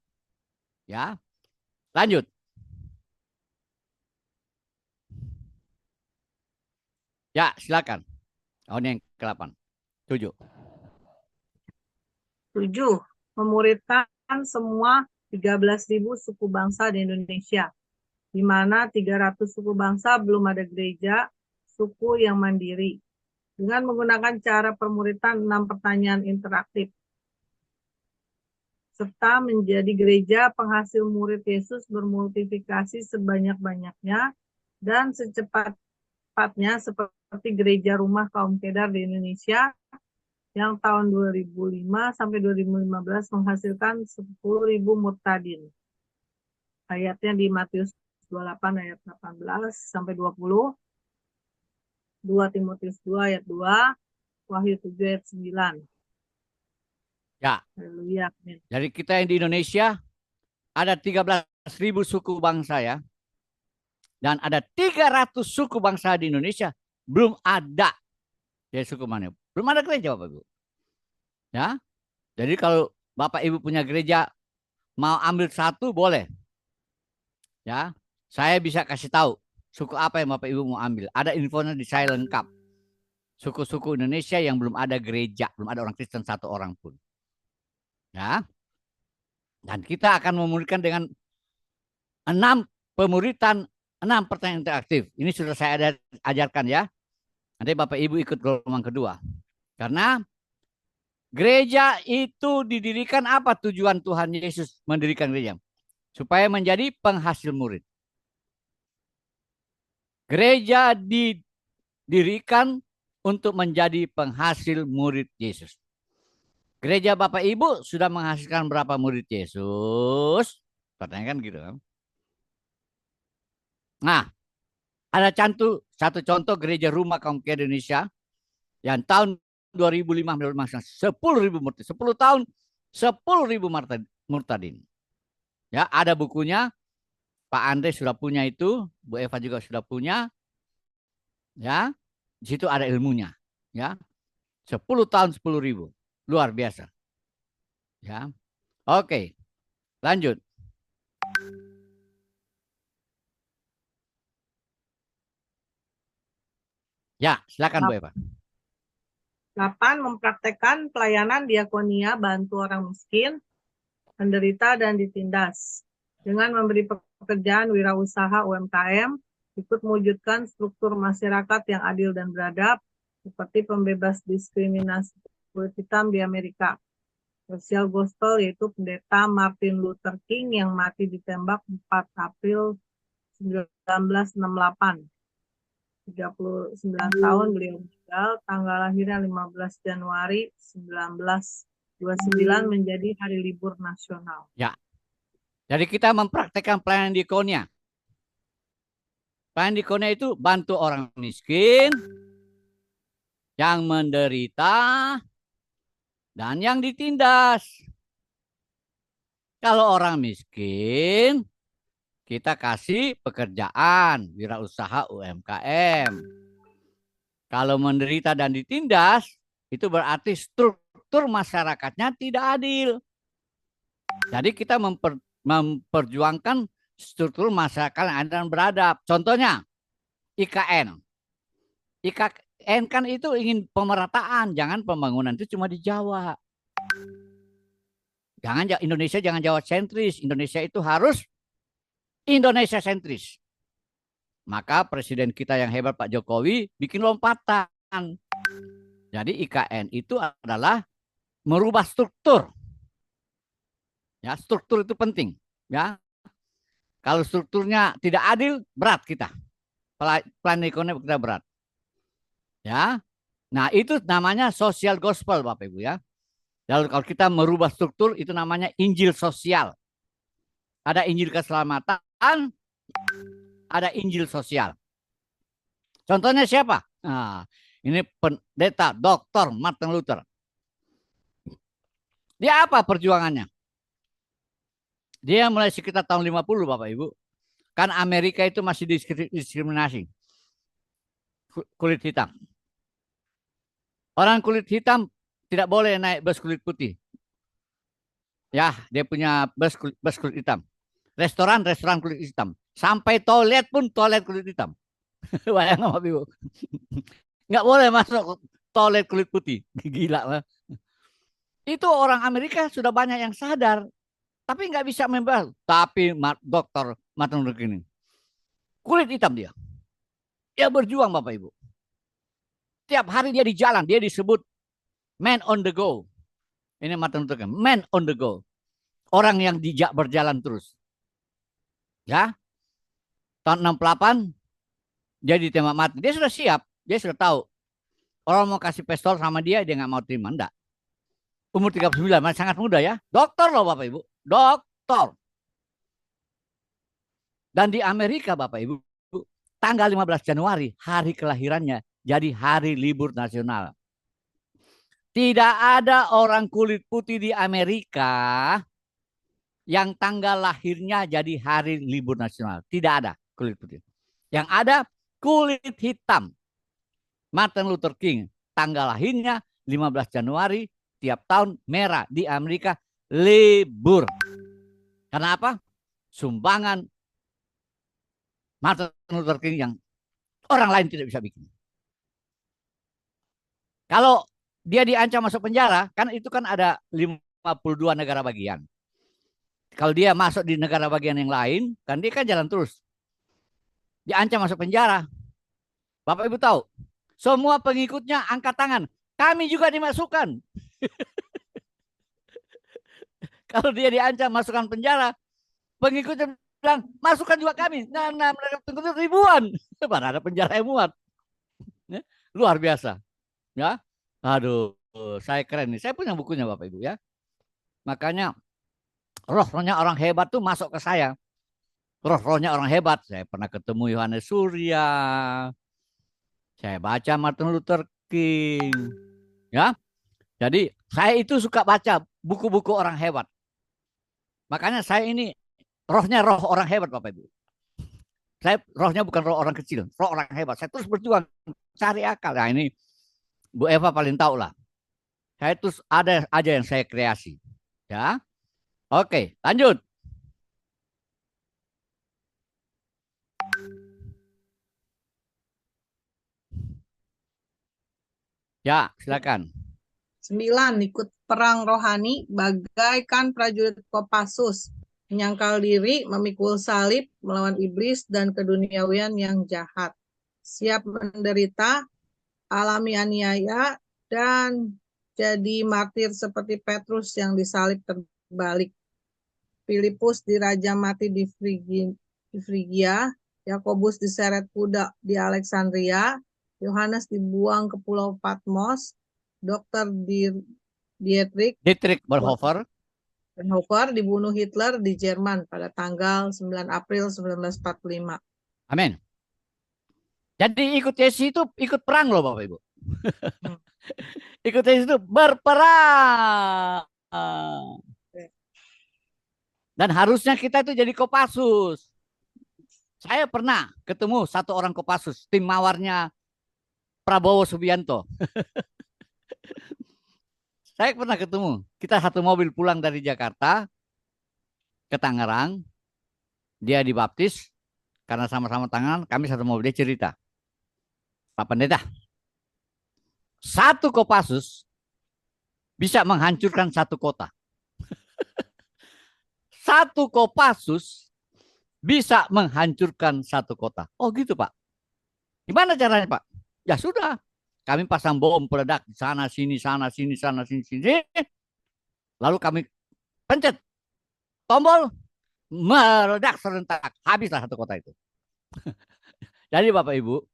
Speaker 2: Ya, lanjut. Ya, silakan. Oh, ini yang ke-8. 7.
Speaker 1: 7. Memuridkan semua 13.000 suku bangsa di Indonesia, di mana 300 suku bangsa belum ada gereja suku yang mandiri, dengan menggunakan cara permuritan 6 pertanyaan interaktif, serta menjadi gereja penghasil murid Yesus bermultiplikasi sebanyak-banyaknya dan secepatnya seperti gereja rumah kaum Kedar di Indonesia yang tahun 2005 sampai 2015 menghasilkan 10.000 murtadin. Ayatnya di Matius 28 ayat 18 sampai 20, 2 Timotius 2 ayat 2, Wahyu 7 ayat 9.
Speaker 2: Ya.
Speaker 1: Haleluya.
Speaker 2: Jadi kita yang di Indonesia ada 13.000 suku bangsa ya. Dan ada 300 suku bangsa di Indonesia belum ada. Ya, suku mana? Belum ada gereja, Bapak Ibu. Ya. Jadi kalau Bapak Ibu punya gereja mau ambil satu boleh. Ya. Saya bisa kasih tahu suku apa yang Bapak Ibu mau ambil. Ada infonya di saya lengkap. Suku-suku Indonesia yang belum ada gereja, belum ada orang Kristen satu orang pun. Ya. Dan kita akan memulihkan dengan 6 pemuritan, 6 pertanyaan interaktif. Ini sudah saya ajarkan ya. Nanti Bapak Ibu ikut gelombang kedua. Karena gereja itu didirikan apa tujuan Tuhan Yesus mendirikan gereja? Supaya menjadi penghasil murid. Gereja didirikan untuk menjadi penghasil murid Yesus. Gereja Bapak Ibu sudah menghasilkan berapa murid Yesus? Pertanyaan kan gitu kan. Nah, ada satu contoh gereja rumah kaum Kedar Indonesia yang tahun 2015 10.000 murtad. 10 tahun 10.000 murtadin. Ya, ada bukunya. Pak Andre sudah punya itu, Bu Eva juga sudah punya. Ya, di situ ada ilmunya. Ya, 10 tahun 10.000. Luar biasa. Ya, oke, lanjut. Ya, silakan Bu Eva.
Speaker 1: 8. Mempraktekkan pelayanan diakonia bantu orang miskin, penderita dan ditindas. Dengan memberi pekerjaan wirausaha UMKM, ikut mewujudkan struktur masyarakat yang adil dan beradab, seperti pembebas diskriminasi kulit hitam di Amerika. Social Gospel yaitu pendeta Martin Luther King yang mati ditembak 4 April 1968. 39 tahun beliau meninggal, tanggal lahirnya 15 Januari 1929 menjadi hari libur nasional.
Speaker 2: Ya. Jadi kita mempraktekkan pelayanan diakonia. Pelayanan diakonia itu bantu orang miskin, yang menderita, dan yang ditindas. Kalau orang miskin, kita kasih pekerjaan, wirausaha UMKM. Kalau menderita dan ditindas, itu berarti struktur masyarakatnya tidak adil. Jadi kita memperjuangkan struktur masyarakat yang adil dan beradab. Contohnya IKN. IKN kan itu ingin pemerataan, jangan pembangunan itu cuma di Jawa. Indonesia jangan Jawa sentris. Indonesia itu harus Indonesia sentris. Maka presiden kita yang hebat Pak Jokowi bikin lompatan. Jadi IKN itu adalah merubah struktur. Ya, struktur itu penting. Ya, kalau strukturnya tidak adil, berat kita. Plan ekonomi kita berat. Ya, nah itu namanya social gospel, Bapak Ibu ya. Lalu kalau kita merubah struktur itu namanya Injil sosial. Ada Injil keselamatan, ada Injil sosial. Contohnya siapa? Nah, ini pendeta Dr. Martin Luther. Dia apa perjuangannya? Dia mulai sekitar tahun 50, Bapak Ibu. Kan Amerika itu masih diskriminasi. Kulit hitam. Orang kulit hitam tidak boleh naik bus kulit putih. Ya, dia punya bus kulit hitam. Restoran kulit hitam. Sampai toilet pun toilet kulit hitam. Bayangkan Bapak Ibu. Nggak boleh masuk toilet kulit putih. Gila. Itu orang Amerika sudah banyak yang sadar. Tapi nggak bisa membahas. Tapi Dr. Martin Luther King kulit hitam dia. Dia berjuang Bapak Ibu. Tiap hari dia di jalan. Dia disebut man on the go. Ini Martin Luther King. Man on the go. Orang yang berjalan terus. Ya. Tahun 68 dia ditembak mati. Dia sudah siap. Dia sudah tahu. Orang mau kasih pistol sama dia nggak mau terima. Enggak. Umur 39, masih sangat muda ya. Dokter loh Bapak Ibu. Dokter. Dan di Amerika Bapak Ibu, tanggal 15 Januari, hari kelahirannya, jadi hari libur nasional. Tidak ada orang kulit putih di Amerika yang tanggal lahirnya jadi hari libur nasional. Tidak ada kulit putih. Yang ada kulit hitam. Martin Luther King, tanggal lahirnya 15 Januari, tiap tahun merah di Amerika libur. Karena apa? Sumbangan Martin Luther King yang orang lain tidak bisa bikin. Kalau dia diancam masuk penjara, kan itu kan ada 52 negara bagian. Kalau dia masuk di negara bagian yang lain, kan dia kan jalan terus. Diancam masuk penjara. Bapak Ibu tahu, semua pengikutnya angkat tangan. Kami juga dimasukkan. Kalau dia diancam masukkan penjara, pengikutnya bilang, masukkan juga kami. Nah mereka pengikutnya ribuan. Mana ada penjara yang muat. Ya, luar biasa. Ya, aduh, saya keren nih. Saya punya bukunya Bapak Ibu ya. Makanya rohnya orang hebat tuh masuk ke saya. Rohnya orang hebat. Saya pernah ketemu Yohanes Surya. Saya baca Martin Luther King. Ya, jadi saya itu suka baca buku-buku orang hebat. Makanya saya ini rohnya roh orang hebat Bapak Ibu. Saya rohnya bukan roh orang kecil, roh orang hebat. Saya terus berjuang cari akal. Nah ini Bu Eva paling tahu lah. Saya terus ada aja yang saya kreasi. Ya. Oke, lanjut. Ya, silakan.
Speaker 1: 9. Ikut perang rohani bagaikan prajurit Kopassus. Menyangkal diri, memikul salib, melawan iblis dan keduniawian yang jahat. Siap menderita, alami aniaya, dan jadi martir seperti Petrus yang disalib terbalik. Filipus dirajam mati di Frigia, Yakobus diseret kuda di Alexandria, Yohanes dibuang ke Pulau Patmos, Dr. Dietrich
Speaker 2: Bonhoeffer
Speaker 1: dibunuh Hitler di Jerman pada tanggal 9 April 1945.
Speaker 2: Amin. Jadi ikut Yesus itu ikut perang loh Bapak Ibu. Ikut Yesus itu berperang. Dan harusnya kita itu jadi Kopassus. Saya pernah ketemu satu orang Kopassus, tim mawarnya Prabowo Subianto. Saya pernah ketemu. Kita satu mobil pulang dari Jakarta. ke Tangerang, dia dibaptis, karena sama-sama Tangerang, kami satu mobil. Dia cerita, Pak Pendeta, satu Kopassus bisa menghancurkan satu kota. Satu Kopassus bisa menghancurkan satu kota. Oh gitu Pak. Gimana caranya Pak? Ya sudah, kami pasang bom peledak di sana sini sana sini sana sini sini. Lalu kami pencet tombol, meledak serentak, habislah satu kota itu. Jadi Bapak Ibu,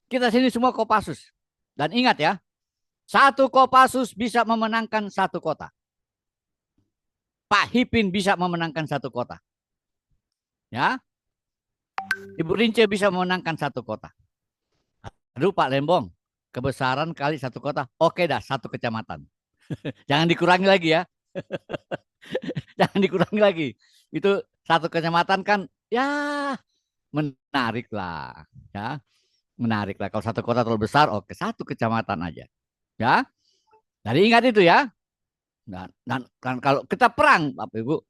Speaker 2: kita sini semua Kopassus. Dan ingat ya, satu Kopassus bisa memenangkan satu kota. Pak Hipin bisa memenangkan satu kota. Ya, Ibu Rince bisa memenangkan satu kota. Aduh Pak Lembong, kebesaran kali satu kota. Oke dah, satu kecamatan. Jangan dikurangi lagi ya. Jangan dikurangi lagi. Itu satu kecamatan kan ya menarik lah. Ya, menarik lah. Kalau satu kota terlalu besar, oke satu kecamatan aja. Ya, jadi ingat itu ya. Dan kalau kita perang, Bapak Ibu,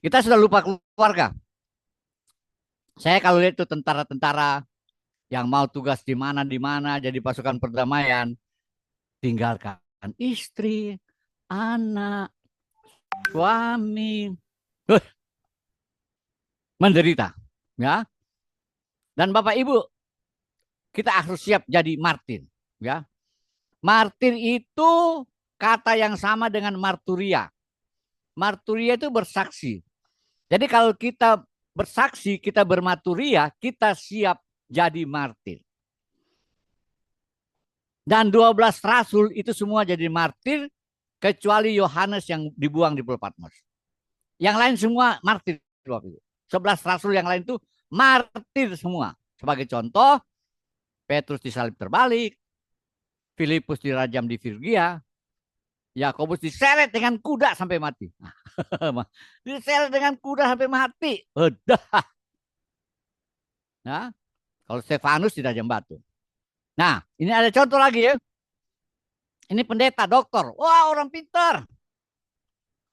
Speaker 2: kita sudah lupa keluarga. Saya kalau lihat itu tentara-tentara yang mau tugas di mana jadi pasukan perdamaian, tinggalkan istri, anak, suami, menderita, ya. Dan Bapak Ibu, kita harus siap jadi martir, ya. Martir itu kata yang sama dengan marturia. Marturia itu bersaksi. Jadi kalau kita bersaksi, kita bermarturia, kita siap jadi martir. Dan 12 rasul itu semua jadi martir, kecuali Yohanes yang dibuang di Pulau Patmos. Yang lain semua martir. 11 rasul yang lain itu martir semua. Sebagai contoh, Petrus disalib terbalik, Filipus dirajam di Frigia, Yakobus diseret dengan kuda sampai mati. Diseret dengan kuda sampai mati. Udah. Nah, kalau Stefanus dirajam batu. Nah, ini ada contoh lagi ya. Ini pendeta, dokter. Wah, orang pintar.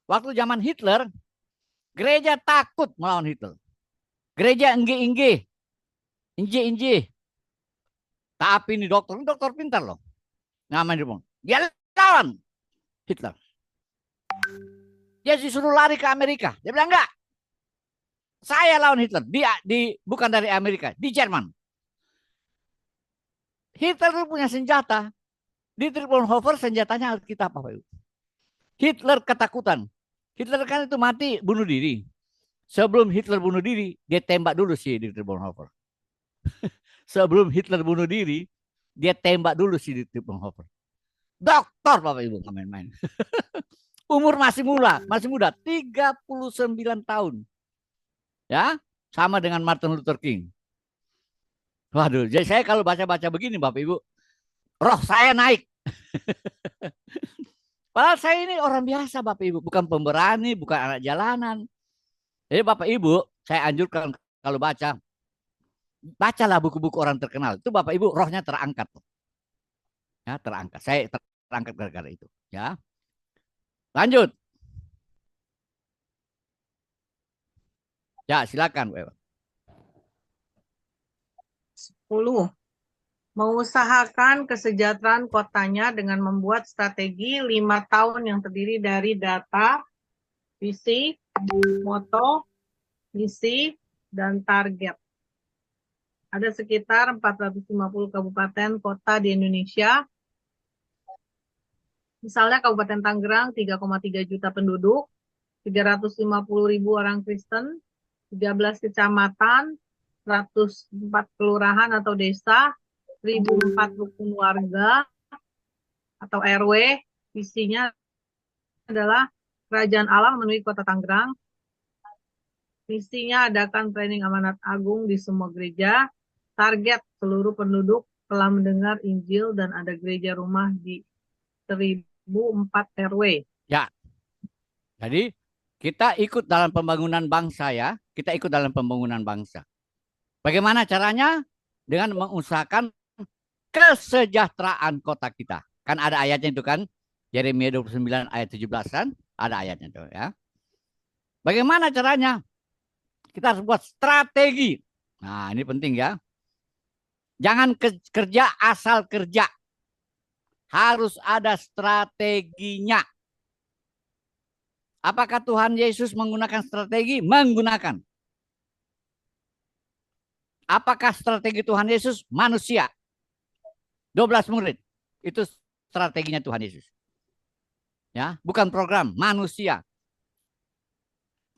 Speaker 2: Waktu zaman Hitler, gereja takut melawan Hitler. Gereja engge-engge. Inje-inje. Tapi ini dokter pintar loh. Namanya dia lawan Hitler. Dia disuruh lari ke Amerika. Dia bilang enggak. Saya lawan Hitler. Dia bukan dari Amerika, di Jerman. Hitler itu punya senjata. Di Bonhoeffer senjatanya Alkitab, Bapak Ibu. Hitler ketakutan. Hitler kan itu mati bunuh diri. Sebelum Hitler bunuh diri, dia tembak dulu si Dietrich Bonhoeffer. Sebelum Hitler bunuh diri, dia tembak dulu si Dietrich Bonhoeffer. Dokter Bapak Ibu, nggak main-main. Umur masih muda, 39 tahun. Ya, sama dengan Martin Luther King. Waduh, jadi saya kalau baca-baca begini Bapak Ibu, roh saya naik. Padahal saya ini orang biasa Bapak Ibu, bukan pemberani, bukan anak jalanan. Jadi Bapak Ibu, saya anjurkan kalau bacalah buku-buku orang terkenal. Itu Bapak Ibu rohnya terangkat. Ya, terangkat. Saya terangkat gara-gara itu. Ya. Lanjut. Ya, silakan.
Speaker 1: 10. Mengusahakan kesejahteraan kotanya dengan membuat strategi 5 tahun yang terdiri dari data, visi, moto, misi, dan target. Ada sekitar 450 kabupaten kota di Indonesia. Misalnya Kabupaten Tangerang 3,3 juta penduduk, 350.000 orang Kristen, 13 kecamatan, 104 kelurahan atau desa, 1.004 rukun warga atau RW. Visinya adalah Kerajaan Allah memenuhi Kota Tangerang. Visinya adakan training amanat agung di semua gereja. Target seluruh penduduk telah mendengar Injil dan ada gereja rumah di 1.004 RW.
Speaker 2: Ya. Jadi kita ikut dalam pembangunan bangsa ya. Kita ikut dalam pembangunan bangsa. Bagaimana caranya? Dengan mengusahakan kesejahteraan kota kita. Kan ada ayatnya itu kan. Yeremia 29 ayat 17 kan. Ada ayatnya itu ya. Bagaimana caranya? Kita harus buat strategi. Nah, ini penting ya. Jangan kerja asal kerja. Harus ada strateginya. Apakah Tuhan Yesus menggunakan strategi? Menggunakan. Apakah strategi Tuhan Yesus? Manusia. 12 murid. Itu strateginya Tuhan Yesus. Ya, bukan program, manusia.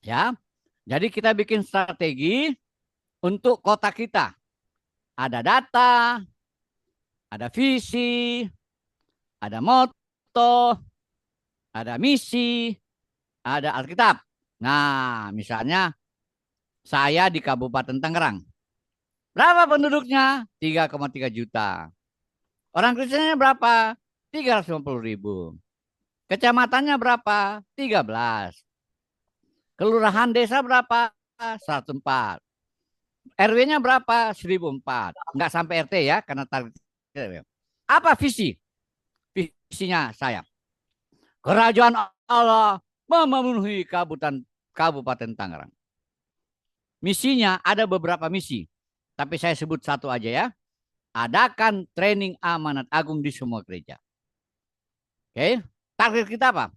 Speaker 2: Ya. Jadi kita bikin strategi untuk kota kita. Ada data, ada visi, ada moto, ada misi, ada Alkitab. Nah, misalnya saya di Kabupaten Tangerang. Berapa penduduknya? 3,3 juta. Orang Kristennya berapa? 350.000. Kecamatannya berapa? 13. Kelurahan desa berapa? 104. RW-nya berapa? 1004. Enggak sampai RT ya, karena target. Apa visi? Visinya saya. Kerajaan Allah memenuhi Kabupaten Tangerang. Misinya ada beberapa misi. Tapi saya sebut satu aja ya. Adakan training amanat agung di semua gereja. Oke. Target kita apa?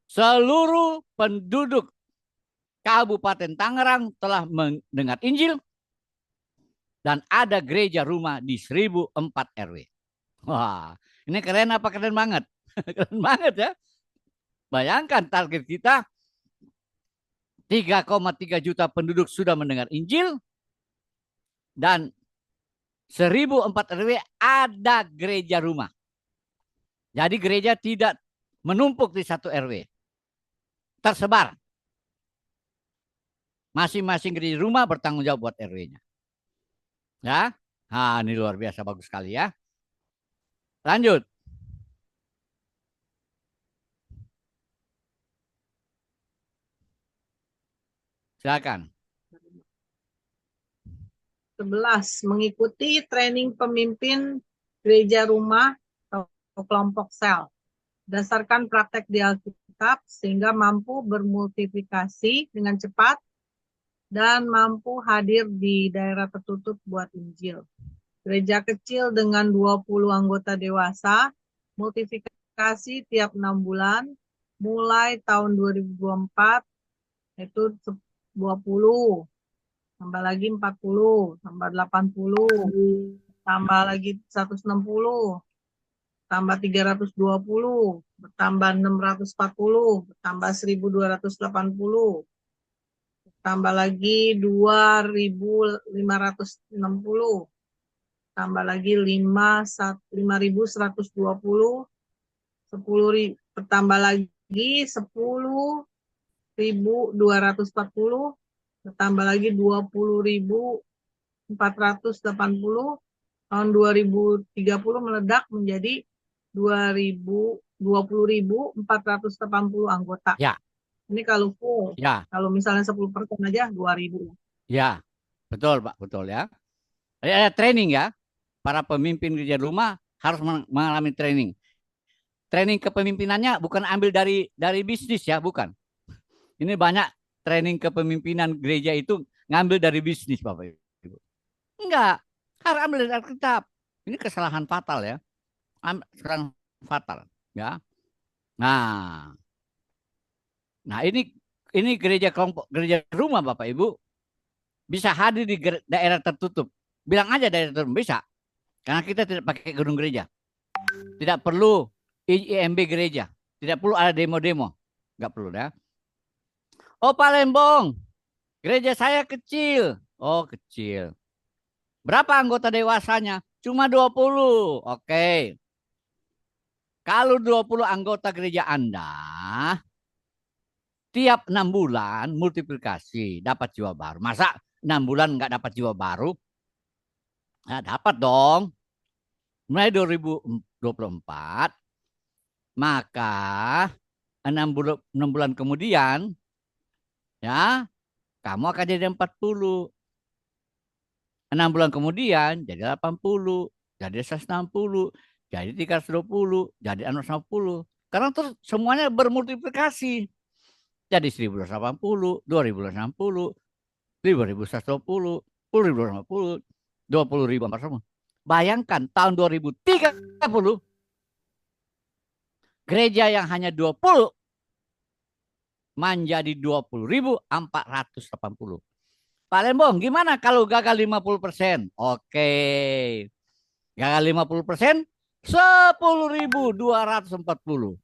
Speaker 2: Seluruh penduduk Kabupaten Tangerang telah mendengar Injil dan ada gereja rumah di 1004 RW. Wah, ini keren apa keren banget? Keren banget ya. Bayangkan target kita 3,3 juta penduduk sudah mendengar Injil dan 1004 RW ada gereja rumah. Jadi gereja tidak menumpuk di satu RW. Tersebar. Masing-masing gereja rumah bertanggung jawab buat RW-nya. Ya. Nah, ini luar biasa bagus sekali ya. Lanjut. Silakan.
Speaker 1: 11. Mengikuti training pemimpin gereja rumah atau kelompok sel. Berdasarkan praktek di Alkitab sehingga mampu bermultiplikasi dengan cepat dan mampu hadir di daerah tertutup buat Injil. Gereja kecil dengan 20 anggota dewasa, multiplikasi tiap 6 bulan, mulai tahun 2024, itu 20, tambah lagi 40, tambah 80, tambah lagi 160, tambah 320, bertambah 640, bertambah 1280, tambah lagi 2560, tambah lagi 5120, 10.000, bertambah lagi 10.240, bertambah lagi 20.480, tahun 2030 meledak menjadi 20.480 anggota.
Speaker 2: Ya.
Speaker 1: Ini kalau full.
Speaker 2: Ya.
Speaker 1: Kalau misalnya 10% aja 2.000.
Speaker 2: Ya, betul Pak, betul ya. Ada training ya. Para pemimpin gereja rumah harus mengalami training. Training kepemimpinannya bukan ambil dari bisnis ya, bukan. Ini banyak training kepemimpinan gereja itu ngambil dari bisnis Bapak Ibu. Enggak, harus ambil dari Alkitab. Ini kesalahan fatal ya. Kesalahan fatal ya. Nah, ini gereja kelompok, gereja rumah Bapak Ibu bisa hadir di daerah tertutup. Bilang aja daerah tertutup bisa. Karena kita tidak pakai gedung gereja. Tidak perlu IMB gereja. Tidak perlu ada demo-demo. Enggak perlu ya. Oh Palembang, gereja saya kecil. Oh kecil. Berapa anggota dewasanya? Cuma 20. Oke. Kalau 20 anggota gereja Anda, tiap 6 bulan multiplikasi, dapat jiwa baru. Masa 6 bulan nggak dapat jiwa baru? Nah, dapat dong. Mulai 2024, maka 6 bulan kemudian, ya, kamu akan jadi 40. 6 bulan kemudian jadi 80, jadi 160, jadi 320, jadi 660. Karena terus semuanya bermultiplikasi. jadi 1.280, 2.260, 5.120, 10.250, 20.400. Bayangkan tahun 2030 gereja yang hanya 20 menjadi 20.480. Pak Lembong, gimana kalau gagal 50%? Oke. Gagal 50%, 10.240.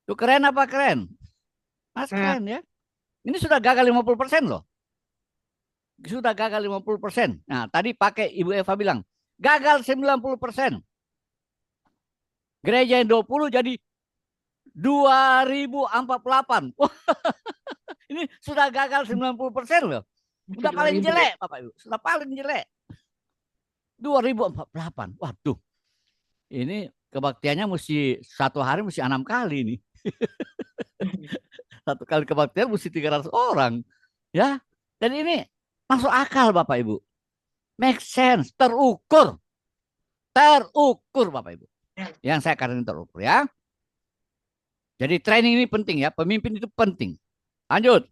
Speaker 2: Itu keren apa keren? Mas keren ya. Ini sudah gagal 50% loh. Sudah gagal 50%. Nah, tadi pakai Ibu Eva bilang, gagal 90%. Gereja yang 20 jadi 2.048. Ini sudah gagal 90% loh. Sudah paling jelek, Bapak Ibu. Sudah paling jelek. 2048. Waduh. Ini kebaktiannya mesti satu hari mesti 6 kali nih. Satu kali kebaktian mesti 300 orang. Ya. Dan ini masuk akal Bapak Ibu. Make sense. Terukur. Terukur Bapak Ibu. Yang saya katakan terukur ya. Jadi training ini penting ya. Pemimpin itu penting. Lanjut.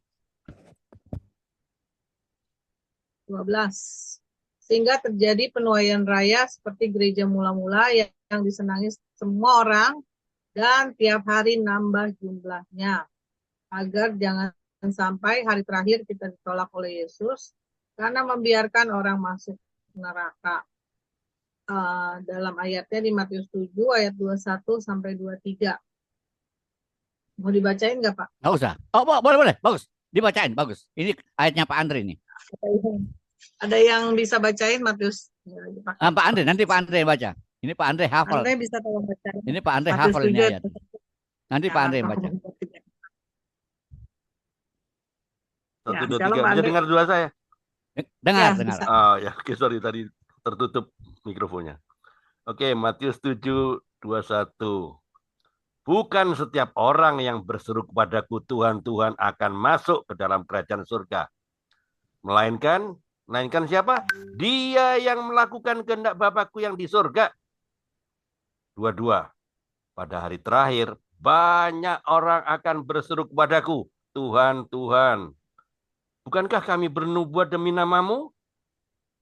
Speaker 1: 12. Sehingga terjadi penuaian raya seperti gereja mula-mula yang disenangi semua orang dan tiap hari nambah jumlahnya. Agar jangan sampai hari terakhir kita ditolak oleh Yesus karena membiarkan orang masuk neraka. Dalam ayatnya di Matius 7 ayat 21 sampai 23. Mau dibacain nggak Pak?
Speaker 2: Nggak usah. Oh, boleh. Bagus. Dibacain. Bagus. Ini ayatnya Pak Andre nih.
Speaker 1: Ada yang bisa bacain Matius?
Speaker 2: Pak Andre, nanti Pak Andre yang baca. Ini Pak Andre hafal.
Speaker 1: Andre bisa tolong bacain.
Speaker 2: Ini Pak Andre
Speaker 1: Matius
Speaker 2: hafal ini
Speaker 1: 7,
Speaker 2: ayat. Nanti Pak Andre yang baca.
Speaker 3: 1, 2,
Speaker 1: kalau
Speaker 3: 3.
Speaker 1: Pak
Speaker 3: Bisa
Speaker 1: Andre-
Speaker 3: dengar dua saya?
Speaker 2: Dengar,
Speaker 1: Ya,
Speaker 2: dengar.
Speaker 1: bisa.
Speaker 3: Oh ya, oke, sorry tadi tertutup mikrofonnya. Oke, Matius 7, 21. Bukan setiap orang yang berseru kepadaku Tuhan, Tuhan akan masuk ke dalam kerajaan surga. Melainkan siapa? Dia yang melakukan kehendak Bapakku yang di surga. 22. Pada hari terakhir, banyak orang akan berseru kepadaku, Tuhan, Tuhan, bukankah kami bernubuat demi namamu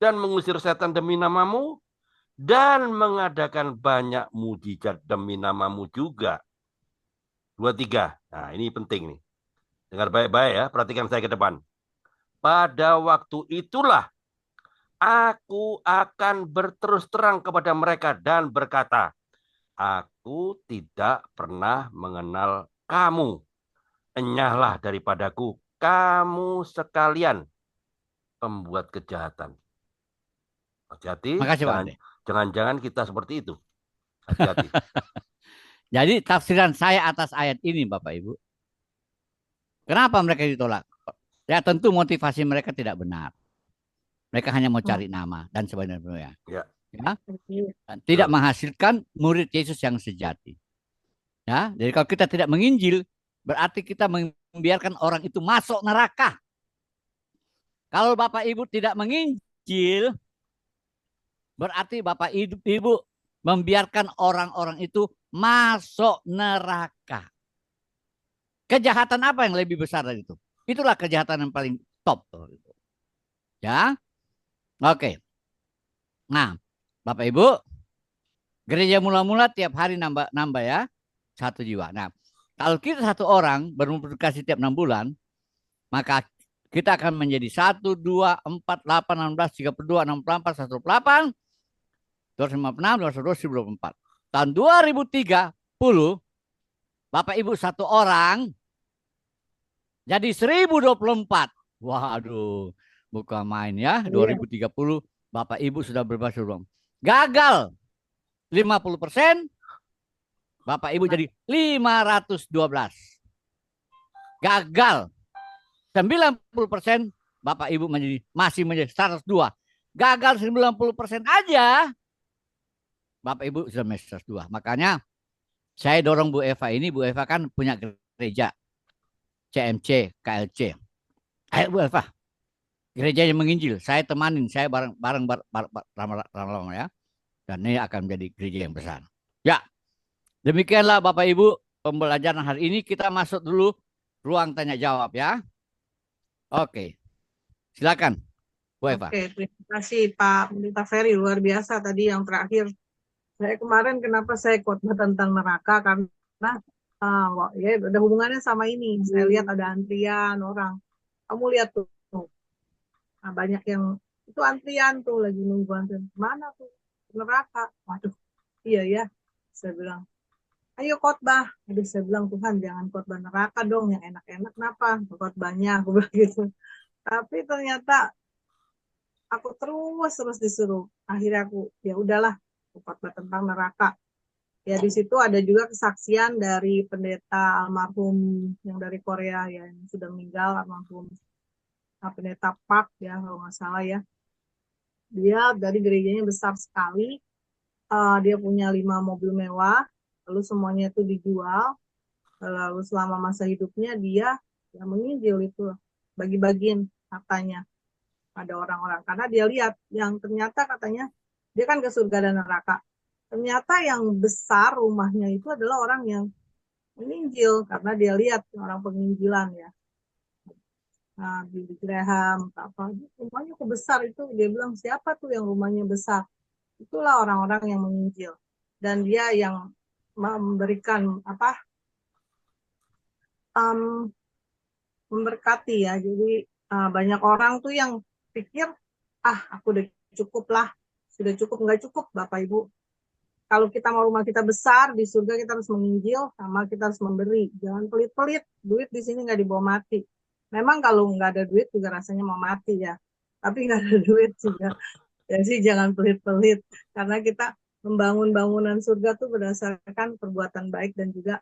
Speaker 3: dan mengusir setan demi namamu dan mengadakan banyak mujizat demi namamu juga? 23. Nah, ini penting nih. Dengar baik-baik ya, perhatikan saya ke depan. Pada waktu itulah aku akan berterus terang kepada mereka dan berkata, aku tidak pernah mengenal kamu. Enyahlah daripadaku, kamu sekalian pembuat kejahatan. Hati-hati,
Speaker 2: Makasih Pak Andre.
Speaker 3: jangan-jangan kita seperti itu. Hati-hati.
Speaker 2: Jadi tafsiran saya atas ayat ini Bapak Ibu. Kenapa mereka ditolak? Ya tentu motivasi mereka tidak benar. Mereka hanya mau cari nama dan sebagainya.
Speaker 3: Ya.
Speaker 2: Dan tidak menghasilkan murid Yesus yang sejati. Ya, jadi kalau kita tidak menginjil, berarti kita membiarkan orang itu masuk neraka. Kalau Bapak Ibu tidak menginjil, berarti Bapak Ibu membiarkan orang-orang itu masuk neraka. Kejahatan apa yang lebih besar dari itu? Itulah kejahatan yang paling top. Ya, oke. Nah, Bapak Ibu, gereja mula-mula tiap hari nambah ya, 1 jiwa. Nah, kalau kita 1 orang bermultiplikasi tiap 6 bulan, maka kita akan menjadi 1, 2, 4, 8, 16, 32, 64, 108, 256, 222, 124. Tahun 2030, Bapak Ibu 1 orang jadi 1024. Waduh, bukan main ya. 2030 Bapak Ibu sudah bebas belum? Gagal 50%, Bapak Ibu jadi 512. Gagal 90%, Bapak Ibu masih menjadi 102. Gagal 90% aja, Bapak Ibu sudah menjadi 102. Makanya saya dorong Bu Eva ini. Bu Eva kan punya gereja CMC, KLC. Ayo Bu Eva, gereja yang menginjil. Saya temanin, saya bareng lama-lama ya. Dan ini akan menjadi gereja yang besar. Ya, demikianlah Bapak Ibu pembelajaran hari ini. Kita masuk dulu ruang tanya jawab ya. Oke, silakan Bu Eva.
Speaker 1: Oke, terima kasih Pak Pendeta Ferry, luar biasa tadi yang terakhir. Saya kemarin kenapa saya khotbah tentang neraka karena ya ada hubungannya sama ini. Saya lihat ada antrian orang. Kamu lihat tuh, banyak yang itu antrian tuh lagi nunggu antrian. Mana tuh neraka? Waduh, iya ya. Saya bilang, ayo khotbah. Aduh, saya bilang Tuhan jangan khotbah neraka dong, yang enak-enak kenapa? Khotbahnya aku bilang gitu. Tapi ternyata aku terus disuruh. Akhirnya aku ya udahlah khotbah tentang neraka. Ya di situ ada juga kesaksian dari pendeta almarhum yang dari Korea ya, yang sudah meninggal, almarhum pendeta Park ya kalau nggak salah ya. Dia dari gerejanya besar sekali. Dia punya 5 mobil mewah, lalu semuanya itu dijual. Lalu selama masa hidupnya dia ya menginjil itu, bagi-bagiin hartanya pada orang-orang. Karena dia lihat yang ternyata katanya dia kan ke surga dan neraka. Ternyata yang besar rumahnya itu adalah orang yang menginjil karena dia lihat orang penginjilan ya. Nah, di Graham apa rumahnya kok besar itu, dia bilang siapa tuh yang rumahnya besar, itulah orang-orang yang menginjil dan dia yang memberikan apa memberkati ya. Jadi banyak orang tuh yang pikir aku udah cukup lah, sudah cukup. Nggak cukup Bapak Ibu. Kalau kita mau rumah kita besar di surga, kita harus menginjil sama kita harus memberi. Jangan pelit-pelit. Duit di sini nggak dibawa mati. Memang kalau nggak ada duit juga rasanya mau mati ya. Tapi nggak ada duit juga. Jadi jangan pelit-pelit. Karena kita membangun bangunan surga tuh berdasarkan perbuatan baik dan juga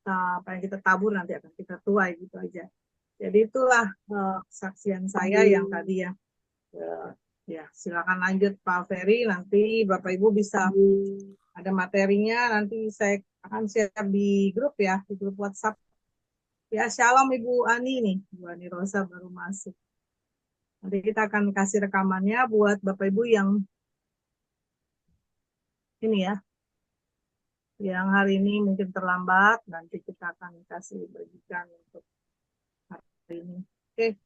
Speaker 1: apa yang kita tabur nanti akan kita tuai gitu aja. Jadi itulah kesaksian saya yang tadi ya. Ya silakan lanjut Pak Ferry. Nanti Bapak Ibu bisa ada materinya, nanti saya akan share di grup ya, di grup WhatsApp. Ya, shalom Ibu Ani nih, Ibu Ani Rosa baru masuk. Nanti kita akan kasih rekamannya buat Bapak Ibu yang ini ya, yang hari ini mungkin terlambat, nanti kita akan kasih bagikan untuk hari ini. Oke,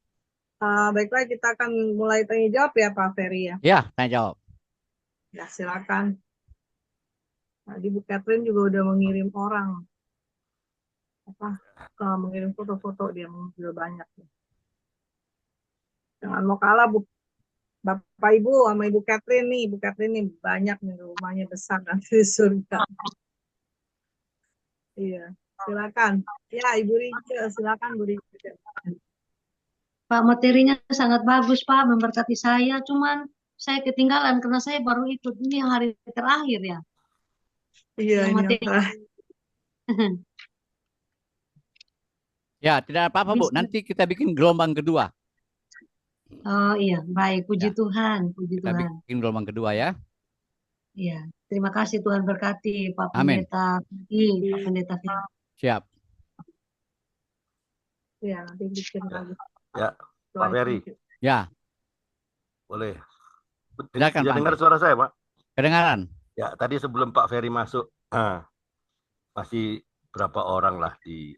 Speaker 1: baiklah kita akan mulai tanya jawab ya Pak Ferry ya.
Speaker 2: Ya, tanya jawab.
Speaker 1: Ya, silakan. Tadi Bu Catherine juga udah mengirim orang mengirim foto-foto, dia mengirim banyak. Jangan mau kalah Bapak Ibu sama Ibu Catherine nih. Ibu Catherine nih banyak nih, rumahnya besar nanti di surga. Iya, silakan. Ya, Ibu Rike, silakan Bu Rike.
Speaker 5: Pak, materinya sangat bagus Pak, memberkati saya. Cuman saya ketinggalan karena saya baru ikut ini yang hari terakhir ya.
Speaker 1: Iya,
Speaker 5: Yang
Speaker 1: ini
Speaker 5: materi.
Speaker 2: Ya, tidak apa-apa Bu. Nanti kita bikin gelombang kedua.
Speaker 5: Oh iya, baik. Puji
Speaker 2: Ya.
Speaker 5: Tuhan, puji
Speaker 2: Kita
Speaker 5: Tuhan.
Speaker 2: bikin gelombang kedua ya.
Speaker 5: Iya, terima kasih Tuhan berkati Pak
Speaker 2: Amin.
Speaker 5: Pendeta, Pak Pendeta.
Speaker 2: Siap.
Speaker 1: Ya, nanti bikin lagi.
Speaker 3: Ya, Pak Ferry.
Speaker 2: Ya,
Speaker 3: Boleh.
Speaker 2: silakan
Speaker 3: Bisa
Speaker 2: Pak.
Speaker 3: dengar suara saya, Pak?
Speaker 2: Kedengaran?
Speaker 3: Ya, tadi sebelum Pak Ferry masuk, masih berapa orang lah di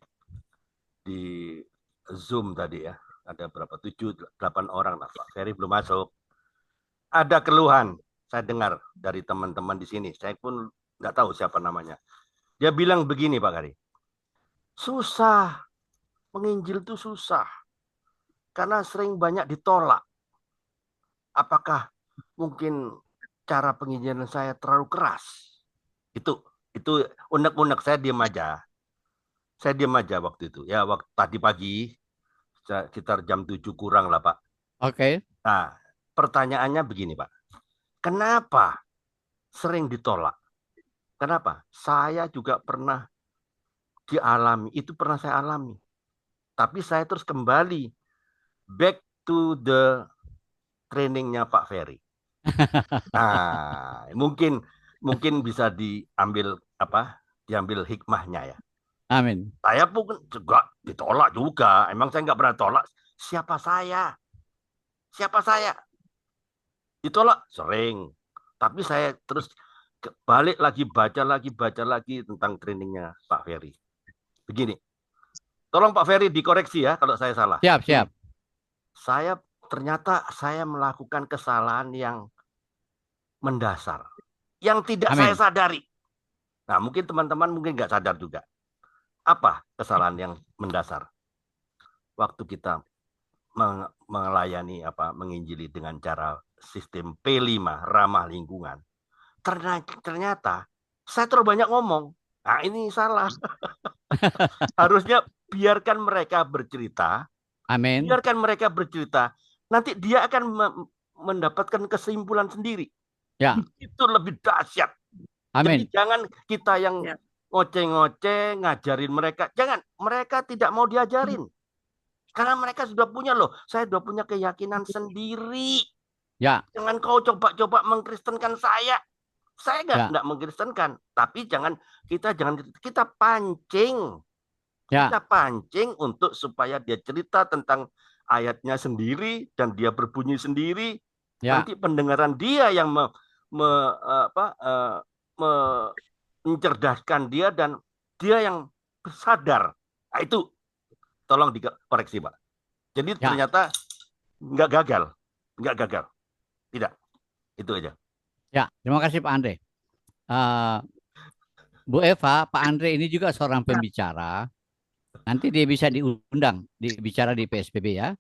Speaker 3: Zoom tadi ya. Ada berapa? 7-8 orang lah. Pak Ferry belum masuk. Ada keluhan, saya dengar dari teman-teman di sini. Saya pun nggak tahu siapa namanya. Dia bilang begini, Pak Ferry. Susah. Menginjil itu susah. Karena sering banyak ditolak. Apakah mungkin cara penginjilan saya terlalu keras? Itu unek-unek, saya diam aja. Saya diam aja waktu itu. Ya, waktu tadi pagi sekitar jam 7 kurang lah, Pak.
Speaker 2: Oke.
Speaker 3: Nah, pertanyaannya begini, Pak. Kenapa sering ditolak? Kenapa? Saya juga pernah dialami, itu pernah saya alami. Tapi saya terus kembali back to the trainingnya Pak Ferry. Nah, mungkin bisa diambil hikmahnya ya.
Speaker 2: Amin.
Speaker 3: Saya pun juga ditolak juga. Emang saya nggak pernah tolak. Siapa saya? Ditolak sering. Tapi saya terus balik lagi baca lagi tentang trainingnya Pak Ferry. Begini, Tolong Pak Ferry dikoreksi ya kalau saya salah.
Speaker 2: Siap, siap.
Speaker 3: Ternyata saya melakukan kesalahan yang mendasar, yang tidak saya
Speaker 2: Amin.
Speaker 3: sadari. Nah, mungkin teman-teman mungkin nggak sadar juga. Apa kesalahan yang mendasar? Waktu kita melayani menginjili dengan cara sistem P5 ramah lingkungan. Ternyata saya terlalu banyak ngomong. Nah, ini salah. Harusnya biarkan mereka bercerita.
Speaker 2: Amin.
Speaker 3: Biarkan mereka bercerita. Nanti dia akan mendapatkan kesimpulan sendiri.
Speaker 2: Ya.
Speaker 3: Itu lebih dahsyat.
Speaker 2: Amin.
Speaker 3: Jadi jangan kita yang ngoceh-ngoceh ngajarin mereka. Jangan. Mereka tidak mau diajarin. Karena mereka sudah punya loh. Saya sudah punya keyakinan sendiri.
Speaker 2: Ya.
Speaker 3: Jangan kau coba-coba mengkristenkan saya. Saya nggak mengkristenkan. Tapi kita pancing.
Speaker 2: Ya.
Speaker 3: Kita pancing untuk supaya dia cerita tentang ayatnya sendiri dan dia berbunyi sendiri.
Speaker 2: Ya.
Speaker 3: Nanti pendengaran dia yang mencerdaskan dia dan dia yang sadar. Nah, itu tolong dikoreksi, Pak. Jadi ternyata nggak gagal. Tidak. Itu aja.
Speaker 2: Ya, terima kasih Pak Andre. Bu Eva, Pak Andre ini juga seorang pembicara. Nanti dia bisa diundang bicara di PSBB ya.